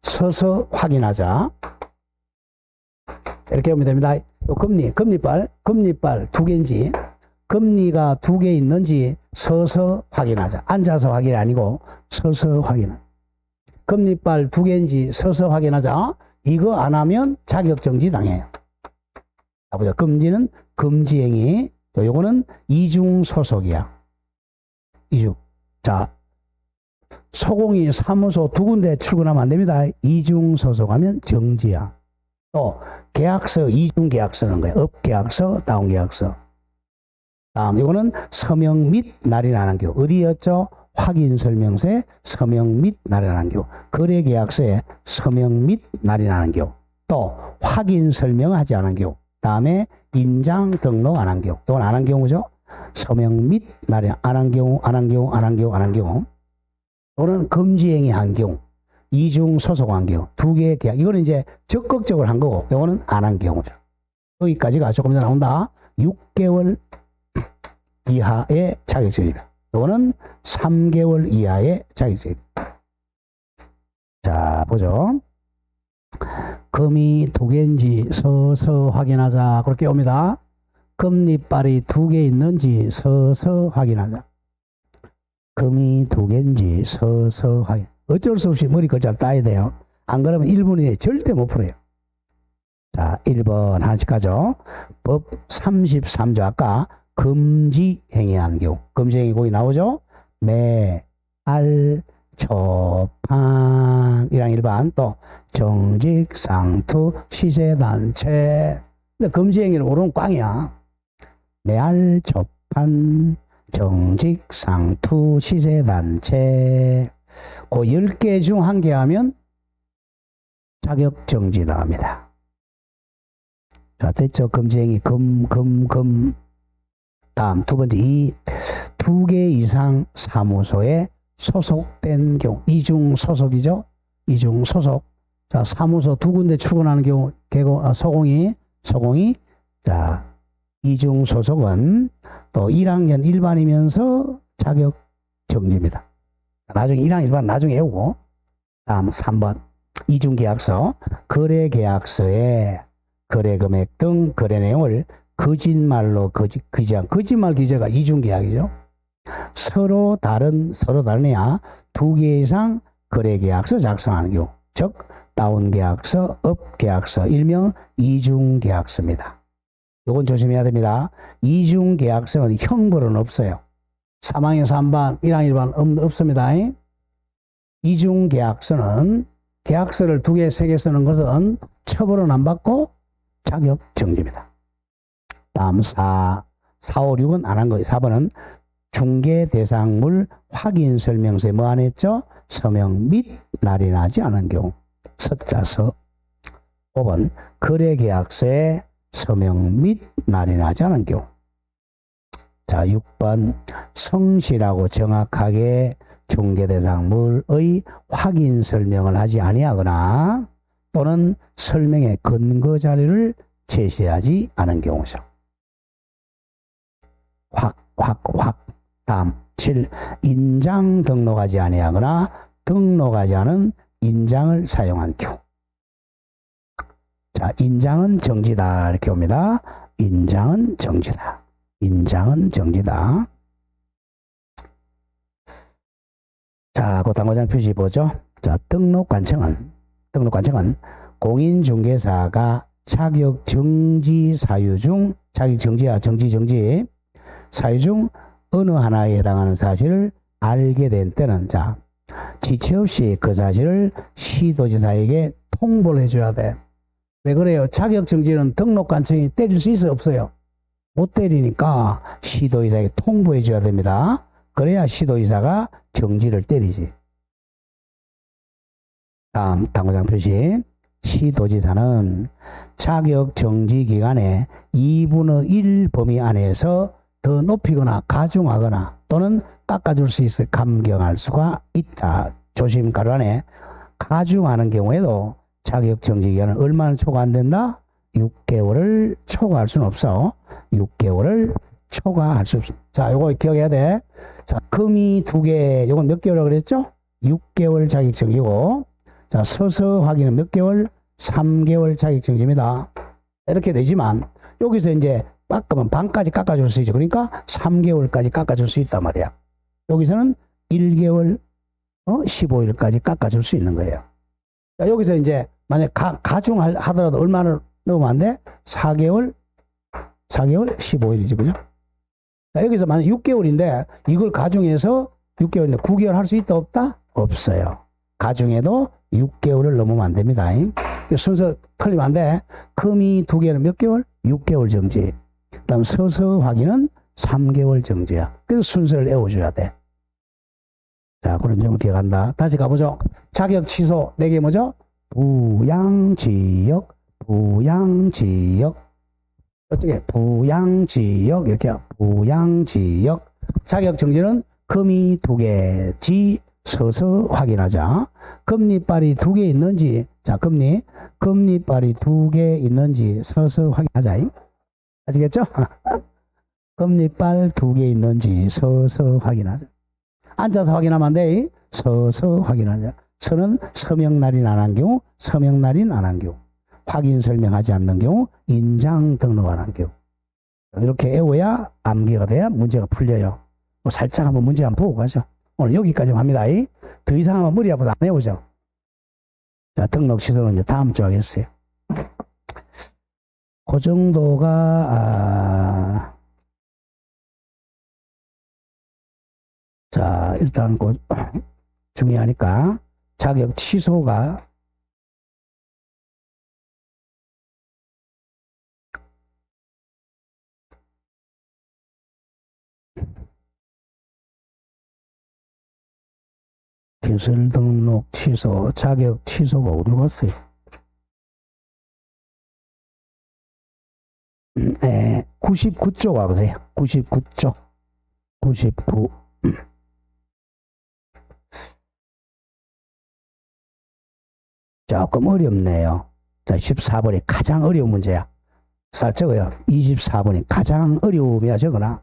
서서 확인하자. 이렇게 하면 됩니다. 금리빨 2개인지, 금리가 2개 있는지 서서 확인하자. 앉아서 확인이 아니고 서서 확인. 금리빨 2개인지 서서 확인하자. 이거 안 하면 자격정지 당해요. 자, 보자. 금지는 금지행위. 요거는 이중소속이야. 자, 소공이 사무소 2군데 출근하면 안 됩니다. 이중소속하면 정지야. 또 계약서, 이중계약서는 거예요. 업계약서, 다운계약서. 다음, 이거는 서명 및 날인하는 경우. 어디였죠? 확인설명서에 서명 및 날인하는 경우. 거래계약서에 서명 및 날인하는 경우. 또 확인설명하지 않은 경우. 다음에 인장 등록 안 한 경우. 이건 안 한 경우죠. 서명 및 날인 안 한 경우. 이거는 금지행위 한 경우. 이중 소속한 경우. 2개의 계약. 이거는 이제 적극적으로 한 거고, 이거는 안 한 경우죠. 여기까지가 조금 전에 나온다. 6개월 이하의 자격증입니다. 이거는 3개월 이하의 자격증입니다. 자, 보죠. 금이 2개인지 서서 확인하자. 그렇게 옵니다. 금리빨이 2개 있는지 서서 확인하자. 금이 2개인지 서서 확인. 어쩔 수 없이 머리 글자 따야 돼요. 안 그러면 1분 이내에 절대 못 풀어요. 자, 1번 하나씩 가죠. 법 33조 아까 금지 행위한 경우. 금지 행위 거기 나오죠? 매, 알, 초판, 이랑 일반, 또 정직, 상투, 시세단체. 근데 금지 행위를 모르면 꽝이야. 매알, 초판, 정직, 상투, 시세단체. 그 10개 중 1개 하면 자격 정지 나갑니다. 자, 됐죠? 금지행위, 다음 두 번째, 이 2개 이상 사무소에 소속된 경우, 이중 소속이죠? 이중 소속. 자, 사무소 2군데 출근하는 경우, 소공이, 자, 이중 소속은 또 1학년 일반이면서 자격 정지입니다. 나중에 1학년 일반 나중에 외우고, 다음 3번, 이중계약서, 거래계약서에 거래금액 등 거래 내용을 거짓말로 기재한, 거짓말 기재가 이중계약이죠. 서로 다르냐 2개 이상 거래계약서 작성하는 경우, 즉 다운계약서, 업계약서, 일명 이중계약서입니다. 이건 조심해야 됩니다. 이중계약서는 형벌은 없어요. 3학년 3반, 1학년 1반 없습니다. 이중계약서는 계약서를 2개, 3개 쓰는 것은 처벌은 안 받고 자격 정지입니다. 다음 4, 5, 6은 안 한 거예요. 4번은 중개 대상물 확인 설명서에 뭐 안 했죠? 서명 및 날인하지 않은 경우. 서자서. 5번 거래계약서에 서명 및 날인하지 않은 경우. 자, 6번 성실하고 정확하게 중개대상물의 확인 설명을 하지 아니하거나 또는 설명의 근거 자료를 제시하지 않은 경우죠. 다음 7. 인장 등록하지 아니하거나 등록하지 않은 인장을 사용한 경우. 자, 인장은 정지다 이렇게 옵니다. 인장은 정지다. 인장은 정지다. 자, 그 당구장 표시 보죠. 자, 등록관청은 공인중개사가 자격 정지 사유 중, 자격 정지야, 정지 사유 중 어느 하나에 해당하는 사실을 알게 된 때는, 자, 지체 없이 그 사실을 시도지사에게 통보를 해줘야 돼. 왜 그래요? 자격 정지는 등록관청이 때릴 수 있어요, 없어요? 못 때리니까 시도지사에게 통보해줘야 됩니다. 그래야 시도지사가 정지를 때리지. 다음 당구장 표시. 시도지사는 자격 정지 기간에 2분의 1 범위 안에서 더 높이거나 가중하거나 또는 깎아줄 수 있어 감경할 수가 있다. 조심 가로 안에 가중하는 경우에도 자격 정지 기간은 얼마나 초과 안 된다? 6개월을 초과할 수는 없어. 6개월을 초과할 수 없어. 자, 요거 기억해야 돼. 자, 금이 2개, 요건 몇 개월이라고 그랬죠? 6개월 자격 정지고, 자, 서서 확인은 몇 개월? 3개월 자격 정지입니다. 이렇게 되지만, 여기서 이제 깎으면 반까지 깎아줄 수 있죠. 그러니까 3개월까지 깎아줄 수 있단 말이야. 여기서는 1개월, 15일까지 깎아줄 수 있는 거예요. 자, 여기서 이제 만약 가중하더라도 얼마를 넣으면 안 돼? 4개월 15일이지, 그죠? 자, 여기서 만약 6개월인데 이걸 가중해서 6개월인데 9개월 할 수 있다, 없다? 없어요. 가중해도 6개월을 넘으면 안 됩니다. 순서 틀리면 안 돼. 금이 2개는 몇 개월? 6개월 정지. 그 다음 서서 확인은 3개월 정지야. 그래서 순서를 외워줘야 돼. 자, 그런 점을 기억한다. 다시 가보죠. 자격 취소 4개 뭐죠? 부양지역, 어떻게? 부양지역, 이렇게 부양지역. 자격 정지는 금이 2개, 지, 서서 확인하자. 금리빨이 2개 있는지, 자, 금리빨이 2개 있는지 서서 확인하자. 아시겠죠? 금리빨 2개 있는지 서서 확인하자. 앉아서 확인하면 안 돼. 서서 확인하자. 서는 서명날인 안 한 경우, 서명날인 안 한 경우. 확인 설명하지 않는 경우, 인장 등록 안 한 경우. 이렇게 외워야 암기가 돼야 문제가 풀려요. 살짝 한번 문제 한번 보고 가죠. 오늘 여기까지 합니다. 더 이상 하면 머리 아파서 안 해오죠. 자, 등록 취소는 이제 다음 주 하겠어요. 그 정도가, 자, 일단 중요하니까 자격 취소가 기술 등록 취소, 자격 취소가 어디 갔어요? 99쪽 와보세요. 99쪽. 99. 조금 어렵네요. 자, 14번이 가장 어려운 문제야. 살 적어요. 24번이 가장 어려우면 적어놔.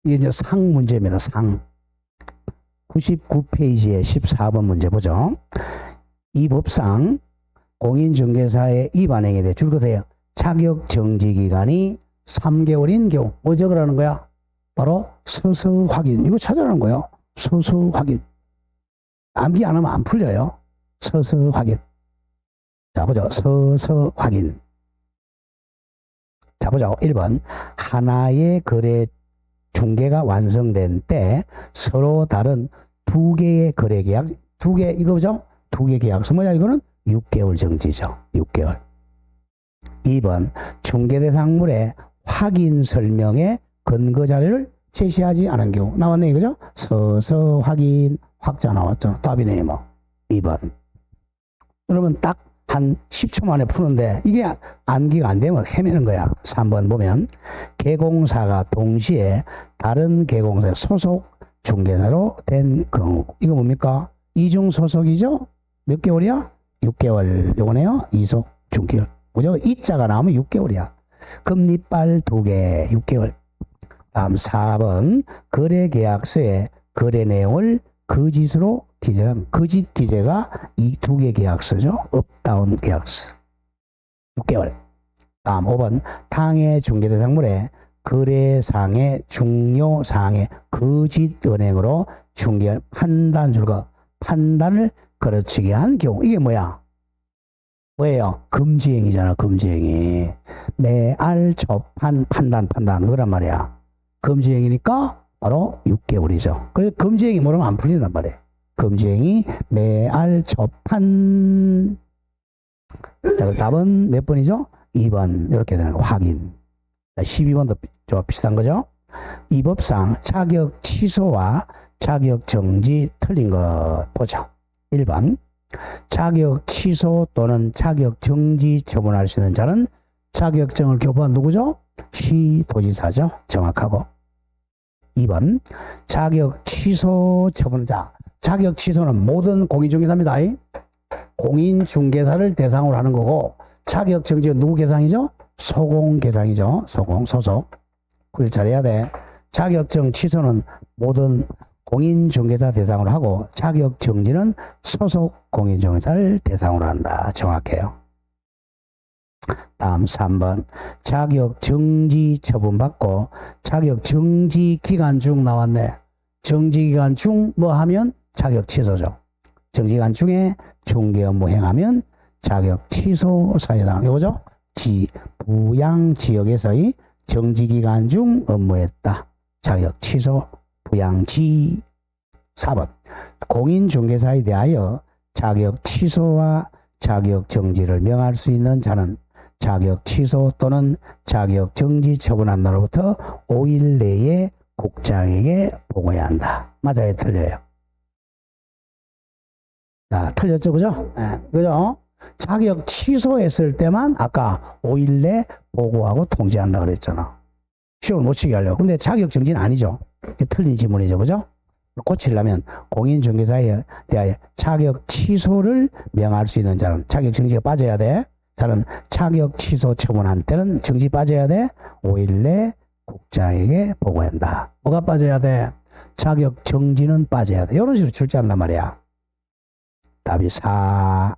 이게 이제 상 문제입니다. 상. 99페이지에 14번 문제 보죠. 이 법상 공인중개사의 위반행위에 대해 줄거세요. 자격 정지 기간이 3개월인 경우 뭐 적으라는 거야? 바로 서서 확인. 이거 찾으라는 거예요. 서서 확인. 암기 안 하면 안 풀려요. 서서 확인. 자, 보죠. 서서 확인. 자, 보죠. 1번. 하나의 거래 중개가 완성된 때 서로 다른 두 개의 거래 계약, 두 개, 이거 보죠? 두 개 계약서 뭐야? 이거는 6개월 정지죠. 6개월. 2번. 중개 대상물의 확인 설명에 근거 자료를 제시하지 않은 경우. 나왔네, 이거죠? 서서 확인, 확자 나왔죠. 답이네, 뭐. 2번. 그러면 딱 한 10초 만에 푸는데 이게 암기가 안 되면 헤매는 거야. 3번 보면 개공사가 동시에 다른 개공사의 소속 중개사로 된 경우. 이거 뭡니까? 이중 소속이죠? 몇 개월이야? 6개월. 요거네요. 이속 중개월. 그죠? 이자가 나오면 6개월이야. 금리빨 2개 6개월. 다음 4번 거래계약서에 거래 내용을 거짓으로 기재한 거짓 기재가 이 2개 계약서죠. 업다운 계약서 6개월. 다음 5번 당해 중개대상물에 거래상의 중요사항의 거짓 은행으로 중개 판단줄과 판단을 거르치게 한 경우. 이게 뭐야? 뭐예요? 금지행위잖아. 금지행위. 매알 접한 판단 그란 말이야. 금지행위니까 바로 6개월이죠. 그래서 금지행위 모르면 안 풀린단 말이에요. 금지행위 매알 접한. 자, 답은 몇 번이죠? 2번. 이렇게 되는 거 확인. 12번도 좀 비슷한 거죠? 이 법상 자격 취소와 자격 정지 틀린 것 보죠. 1번. 자격 취소 또는 자격 정지 처분할 수 있는 자는 자격증을 교부한 누구죠? 시도지사죠. 정확하고. 2번. 자격 취소 처분자. 자격 취소는 모든 공인중개사입니다. 공인중개사를 대상으로 하는 거고, 자격 정지는 누구 계상이죠? 소공계상이죠. 소속. 그걸 해야 돼. 자격증 취소는 모든 공인중개사 대상으로 하고, 자격 정지는 소속 공인중개사를 대상으로 한다. 정확해요. 다음 3번. 자격 정지 처분받고 자격 정지 기간 중 나왔네. 정지 기간 중 뭐 하면 자격 취소죠. 정지 기간 중에 중개 업무 행하면 자격 취소 사유당. 이거죠? 부양 지역에서의 정지 기간 중 업무했다. 자격 취소 부양지. 4번. 공인중개사에 대하여 자격 취소와 자격 정지를 명할 수 있는 자는 자격 취소 또는 자격 정지 처분한 날로부터 5일 내에 국장에게 보고해야 한다. 맞아요? 틀려요? 자, 틀렸죠? 그죠? 네, 그죠? 자격 취소했을 때만 아까 5일 내 보고하고 통지한다 그랬잖아. 시험을 못 치게 하려고. 근데 자격 정지는 아니죠. 틀린 지문이죠. 그죠? 고치려면 공인중개사에 대하여 자격 취소를 명할 수 있는 자는 자격 정지가 빠져야 돼. 자는 자격 취소 처분한 때는 정지 빠져야 돼. 5일 내 국장에게 보고한다. 뭐가 빠져야 돼? 자격 정지는 빠져야 돼. 이런 식으로 출제한단 말이야. 답이 4.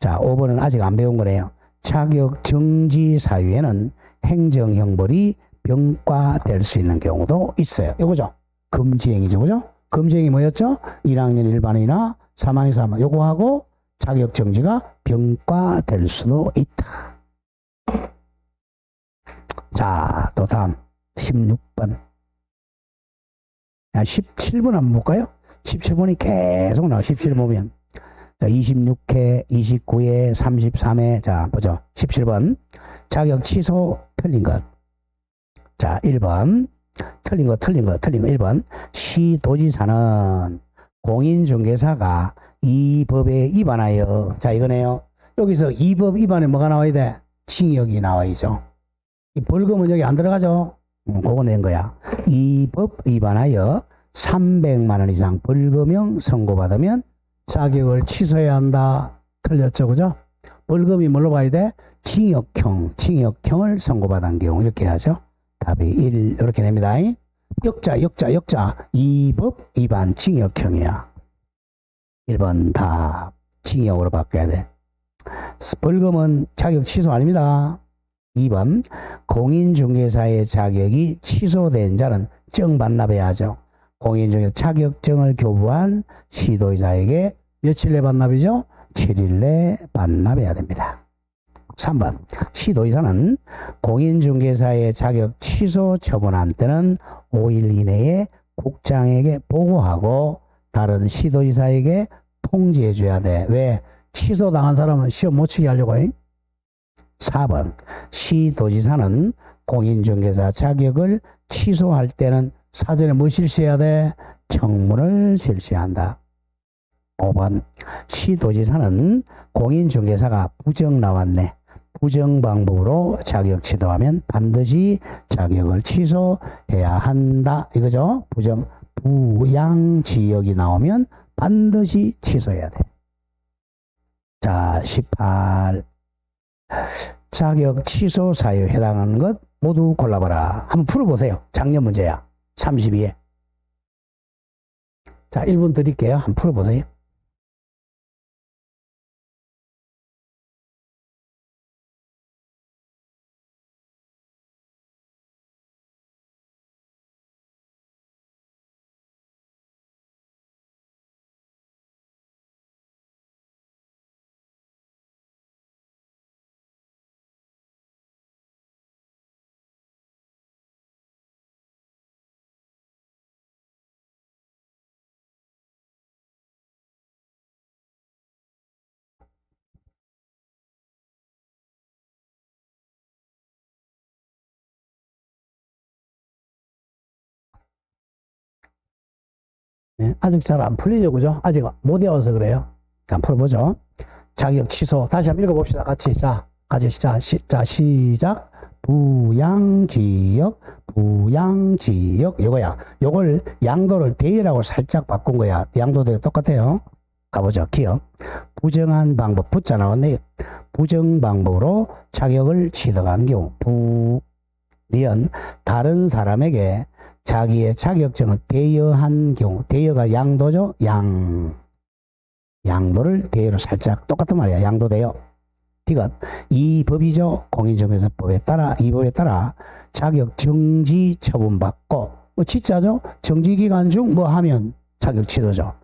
자, 5번은 아직 안 배운 거네요. 자격 정지 사유에는 행정형벌이 병과될 수 있는 경우도 있어요. 이거죠? 금지행위죠. 그죠? 금지행위 뭐였죠? 1학년 일반이나 3학년 3학 요거하고 자격 정지가 병과될 수도 있다. 자, 또 다음 16번. 17번 한번 볼까요? 17번이 계속 나와. 17번 보면. 자, 26회, 29회, 33회. 자, 보죠. 17번. 자격 취소 틀린 것. 자, 1번. 틀린 거. 1번. 시도지사는 공인중개사가 이 법에 위반하여. 자, 이거네요. 여기서 이 법 위반에 뭐가 나와야 돼? 징역이 나와야죠. 이 벌금은 여기 안 들어가죠. 그거 낸 거야. 이 법 위반하여 300만 원 이상 벌금형 선고받으면 자격을 취소해야 한다. 틀렸죠, 그죠? 벌금이 뭘로 봐야 돼? 징역형을 선고받은 경우 이렇게 하죠. 답이 1 이렇게 됩니다. 역자. 이 법 위반 징역형이야. 1번 답 징역으로 바꿔야 돼. 벌금은 자격 취소 아닙니다. 2번 공인중개사의 자격이 취소된 자는 정 반납해야 하죠. 공인중개사 자격증을 교부한 시도자에게 며칠 내 반납이죠? 7일 내 반납해야 됩니다. 3번 시도의사는 공인중개사의 자격 취소 처분한 때는 5일 이내에 국장에게 보고하고 다른 시도의사에게 통지해 줘야 돼. 왜? 취소당한 사람은 시험 못 치게 하려고 해. 4번 시도지사는 공인중개사 자격을 취소할 때는 사전에 뭐 실시해야 돼? 청문을 실시한다. 5번 시도지사는 공인중개사가 부정 나왔네. 부정 방법으로 자격 취소하면 반드시 자격을 취소해야 한다. 이거죠. 부양지역이 나오면 반드시 취소해야 돼. 자, 18 자격 취소 사유에 해당하는 것 모두 골라봐라. 한번 풀어보세요. 작년 문제야. 32회. 자, 1분 드릴게요. 한번 풀어보세요. 네, 아직 잘 안 풀리죠, 그죠? 아직 못 외워서 그래요. 자, 풀어보죠. 자격 취소. 다시 한번 읽어봅시다. 같이. 자, 시작. 부양지역. 요거야. 요걸 양도를 대여라고 살짝 바꾼 거야. 양도도 똑같아요. 가보죠. 기억. 부정한 방법. 부자 나왔네요. 부정 방법으로 자격을 취득한 경우. 니은 다른 사람에게 자기의 자격증을 대여한 경우. 대여가 양도죠. 양도를 대여로 살짝 똑같은 말이야. 양도 대여. 디귿 이 법이죠. 공인중개사법에 따라 이 법에 따라 자격 정지 처분받고 뭐 진짜죠. 정지기간 중 뭐 하면 자격 취소죠.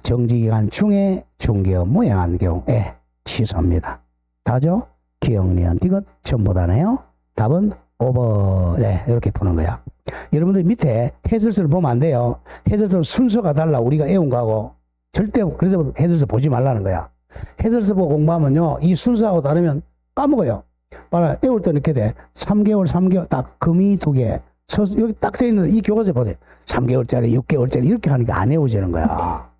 정지기간 중에 중개 업무 행한 경우에 취소입니다. 다죠? 기억, 니은, 디귿 전부 다네요. 답은 5번. 네, 이렇게 푸는 거야. 여러분들 밑에 해설서를 보면 안 돼요. 해설서 순서가 달라. 우리가 애운 거하고. 절대 그래서 해설서 보지 말라는 거야. 해설서 보고 공부하면요. 이 순서하고 다르면 까먹어요. 봐라. 애울 때는 이렇게 돼. 3개월 딱 금이 2개. 여기 딱 써있는 이 교과서에 보세요. 3개월짜리 6개월짜리 이렇게 하니까 안 외워지는 거야.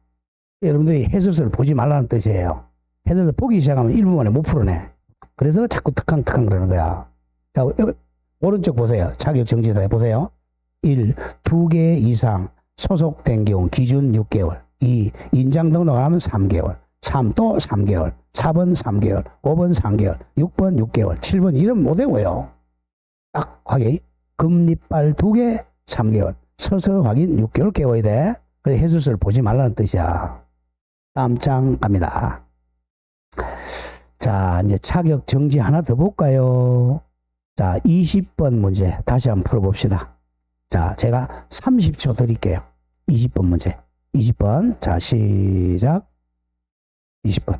여러분들이 해설서를 보지 말라는 뜻이에요. 해설서 보기 시작하면 1분 만에 못 풀어내. 그래서 자꾸 탁캉탁캉 그러는 거야. 자, 오른쪽 보세요. 자격정지사에 보세요. 1. 2개 이상 소속된 경우 기준 6개월. 2. 인장 등록하면 3개월. 3. 또 3개월. 4번 3개월. 5번 3개월. 6번 6개월. 7번 이름 못 외워요. 딱 확인. 금리빨 2개 3개월. 서서 확인 6개월 깨워야 돼. 그래서 해설서를 보지 말라는 뜻이야. 다음 장 갑니다. 자, 이제 자격 정지 하나 더 볼까요? 자, 20번 문제 다시 한번 풀어봅시다. 자, 제가 30초 드릴게요. 20번 문제. 20번. 자, 시작. 20번.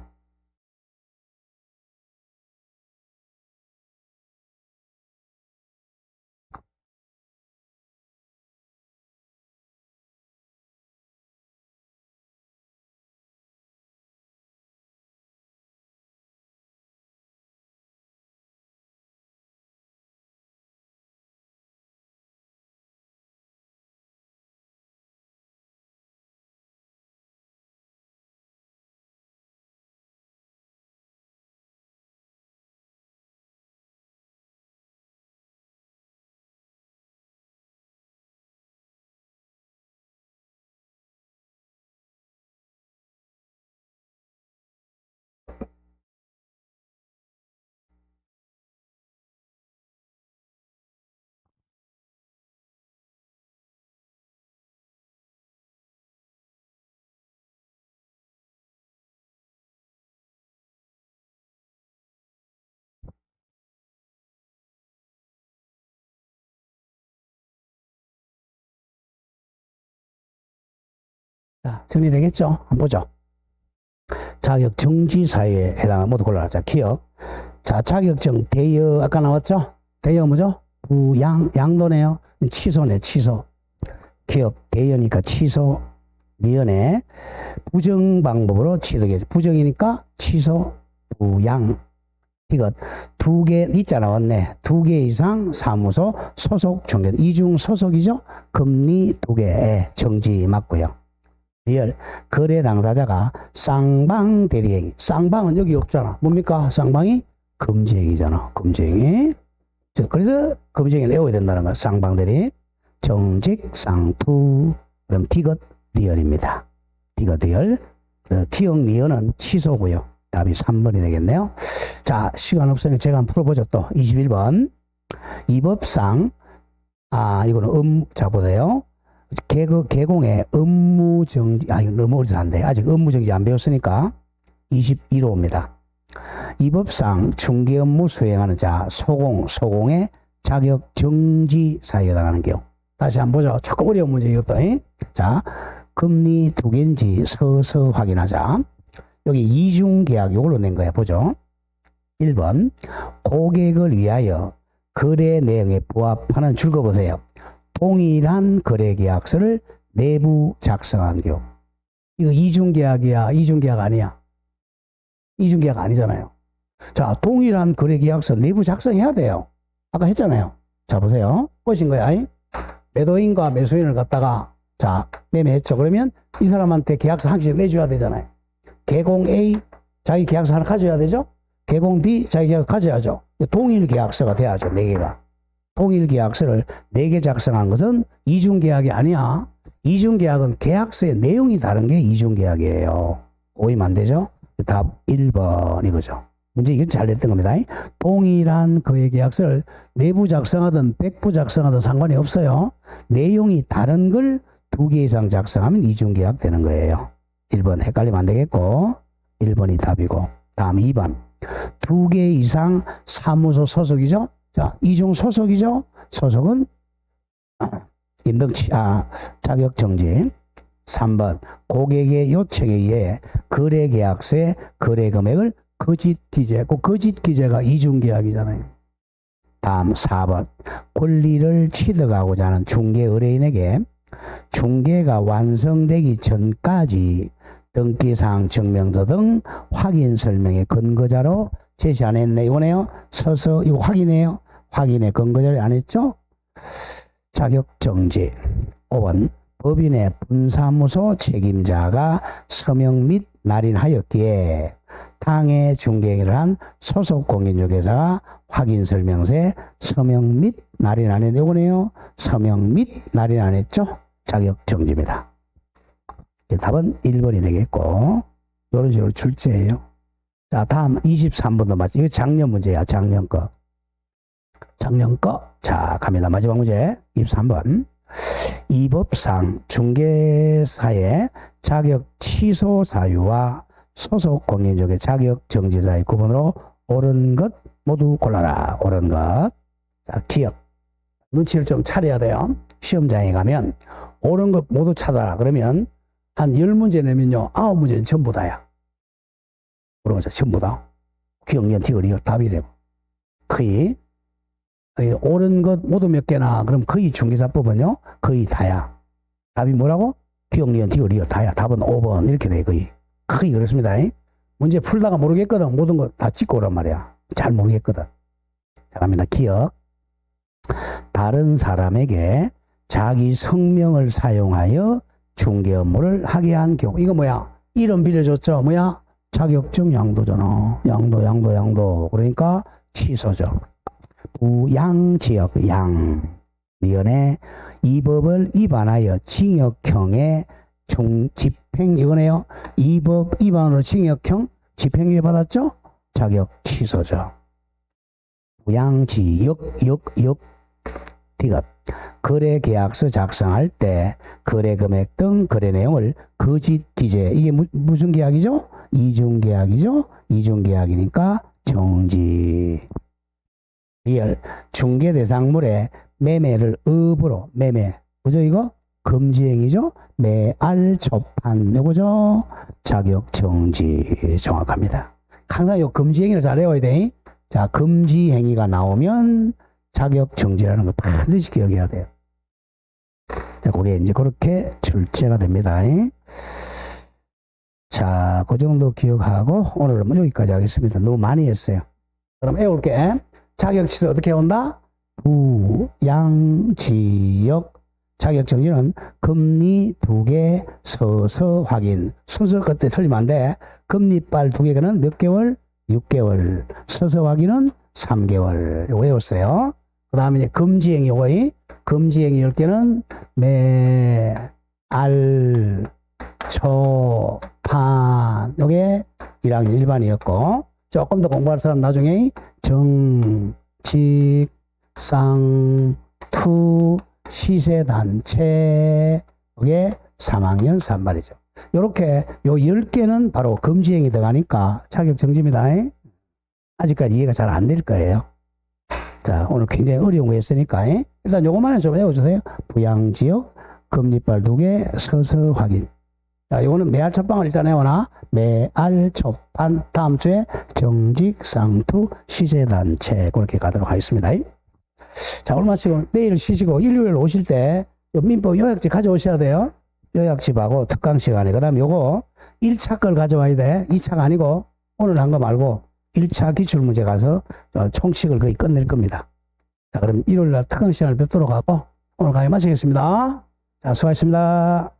자, 정리되겠죠? 한번 보죠. 자격정지 사유에 해당하는 모두 골라라. 자, 기억. 자, 자격증 대여 아까 나왔죠? 대여 뭐죠? 부양, 양도네요. 취소네, 취소. 기업 대여니까 취소, 미연에 부정 방법으로 취득해. 부정이니까 취소, 부양. 이것 두 개 이자 나왔네. 2개 이상 사무소 소속 중개 이중 소속이죠. 금리 2개에 정지 맞고요. 리얼 거래 당사자가 쌍방 대리행위. 쌍방은 여기 없잖아. 뭡니까? 쌍방이 금지행위잖아. 금지행위. 그래서 금지행위를 외워야 된다는 거야. 쌍방 대리. 정직 쌍투. 그럼 디귿 리얼입니다. 디귿 리얼. 기억 리얼은 취소고요. 답이 3번이 되겠네요. 자, 시간 없으니 제가 한번 풀어보죠. 또 21번. 이 법상 이거는 자 보세요. 개공의 업무정지 이거 너무 어려서 안 돼. 아직 업무정지 안 배웠으니까 21호입니다. 이 법상 중개 업무 수행하는 자 소공의 자격 정지 사유에 해당하는 경우. 다시 한번 보죠. 조금 어려운 문제 이것도. 자, 금리 2개인지 서서 확인하자. 여기 이중계약 요걸로 낸 거야. 보죠. 1번 고객을 위하여 거래 내용에 부합하는 줄거 보세요. 동일한 거래계약서를 내부 작성한 경우. 이거 이중계약이야? 이중계약 아니야? 이중계약 아니잖아요. 자, 동일한 거래계약서 내부 작성해야 돼요. 아까 했잖아요. 자, 보세요. 보신 거야. 매도인과 매수인을 갖다가 자, 매매했죠. 그러면 이 사람한테 계약서 한 개씩 내줘야 되잖아요. 개공 A 자기 계약서 하나 가져야 되죠. 개공 B 자기 계약서 가져야죠. 동일 계약서가 돼야죠. 4개가. 동일 계약서를 4개 작성한 것은 이중계약이 아니야. 이중계약은 계약서의 내용이 다른 게 이중계약이에요. 오이면 안 되죠. 답 1번 이거죠. 문제 이건 잘 냈던 겁니다. 동일한 거래 계약서를 내부 작성하든 백부 작성하든 상관이 없어요. 내용이 다른 걸 2개 이상 작성하면 이중계약 되는 거예요. 1번 헷갈리면 안 되겠고 1번이 답이고 다음 2번 2개 이상 사무소 소속이죠. 자, 이중 소속이죠. 소속은 임등치 자격정지. 3번 고객의 요청에 의해 거래계약서의 거래금액을 거짓 기재. 그 거짓 기재가 이중계약이잖아요. 다음 4번 권리를 취득하고자 하는 중개 의뢰인에게 중개가 완성되기 전까지 등기사항 증명서 등 확인 설명의 근거자로 제시 안 했네. 이거네요. 서서 이거 확인해요. 확인의 근거자를 안 했죠. 자격정지. 5번 법인의 분사무소 책임자가 서명 및 날인하였기에 당해 중개를 한 소속 공인중개사가 확인 설명서에 서명 및 날인 안 했네. 이거네요. 서명 및 날인 안 했죠. 자격정지입니다. 답은 1번이 되겠고 이런 식으로 출제해요. 자, 다음 23번도 맞죠. 이거 작년 문제야. 작년 거. 작년 거. 자, 갑니다. 마지막 문제 23번. 이 법상 중개사의 자격 취소 사유와 소속 공인중개 자격 정지 사유 구분으로 옳은 것 모두 골라라. 옳은 것. 자, 기억. 눈치를 좀 차려야 돼요. 시험장에 가면 옳은 것 모두 찾아라. 그러면 한 10문제 내면요. 9문제는 전부 다야. 물어보자. 전부 다. 기억년 티거리요. 답이래요. 거의 옳은 것 모두 몇 개나. 그럼 거의 중개사법은요. 거의 다야. 답이 뭐라고? 기억년 티거리요. 다야. 답은 5번. 이렇게 돼. 거의 그렇습니다. 문제 풀다가 모르겠거든. 모든 거 다 찍고 오란 말이야. 잘 모르겠거든. 자, 갑니다. 기억. 다른 사람에게 자기 성명을 사용하여 중개 업무를 하게 한 경우. 이거 뭐야? 이름 빌려줬죠. 뭐야? 자격증 양도잖아. 양도. 그러니까 취소죠. 부양지역 양. 미연에 이 법을 위반하여 징역형의 집행 이거네요. 이 법 위반으로 징역형 집행유예 받았죠? 자격 취소죠. 부양지역 디귿. 거래계약서 작성할 때 거래금액 등 거래 내용을 거짓 기재. 이게 무슨 계약이죠? 이중계약이죠? 이중계약이니까 정지. 리얼. 중개대상물의 매매를 업으로 매매. 그죠 이거? 금지행위죠. 매알초판 요거죠. 자격정지 정확합니다. 항상 요 금지행위를 잘 외워야 돼. 자, 금지행위가 나오면 자격정지라는 걸 반드시 기억해야 돼요. 자, 그게 이제 그렇게 출제가 됩니다. 자, 그 정도 기억하고 오늘은 여기까지 하겠습니다. 너무 많이 했어요. 그럼 외울게. 자격취소 어떻게 온다? 부양지역. 자격정지는 금리 2개 서서 확인. 순서 그때 틀리면 안 돼. 금리빨 2개는 몇 개월? 6개월. 서서 확인은 3개월. 이거 외웠어요. 그 다음에 이제 금지행위 요거. 금지행위 10개는 매, 알, 초, 판. 요게 1학년 일반이었고, 조금 더 공부할 사람 나중에 정, 직, 상, 투, 시세단체, 이게 3학년 3반이죠. 요렇게 요 10개는 바로 금지행위 들어가니까 자격정지입니다. 아직까지 이해가 잘 안 될 거예요. 자, 오늘 굉장히 어려운 거 했으니까 일단 요것만 좀 외워주세요. 부양지역, 금리빨 2개, 서서 확인. 자, 요거는 매알 첫방을 일단 외워놔. 매알 첫판, 다음 주에 정직, 상투, 시세단체 그렇게 가도록 하겠습니다. 자, 오늘 마치고 내일 쉬시고 일요일 오실 때 민법 요약집 가져오셔야 돼요. 요약집하고 특강 시간에. 그 다음에 요거 1차 걸 가져와야 돼. 2차가 아니고 오늘 한 거 말고 1차 기출문제 가서 총칙을 거의 끝낼 겁니다. 자, 그럼 일요일 날 특강 시간을 뵙도록 하고 오늘 강의 마치겠습니다. 자, 수고하셨습니다.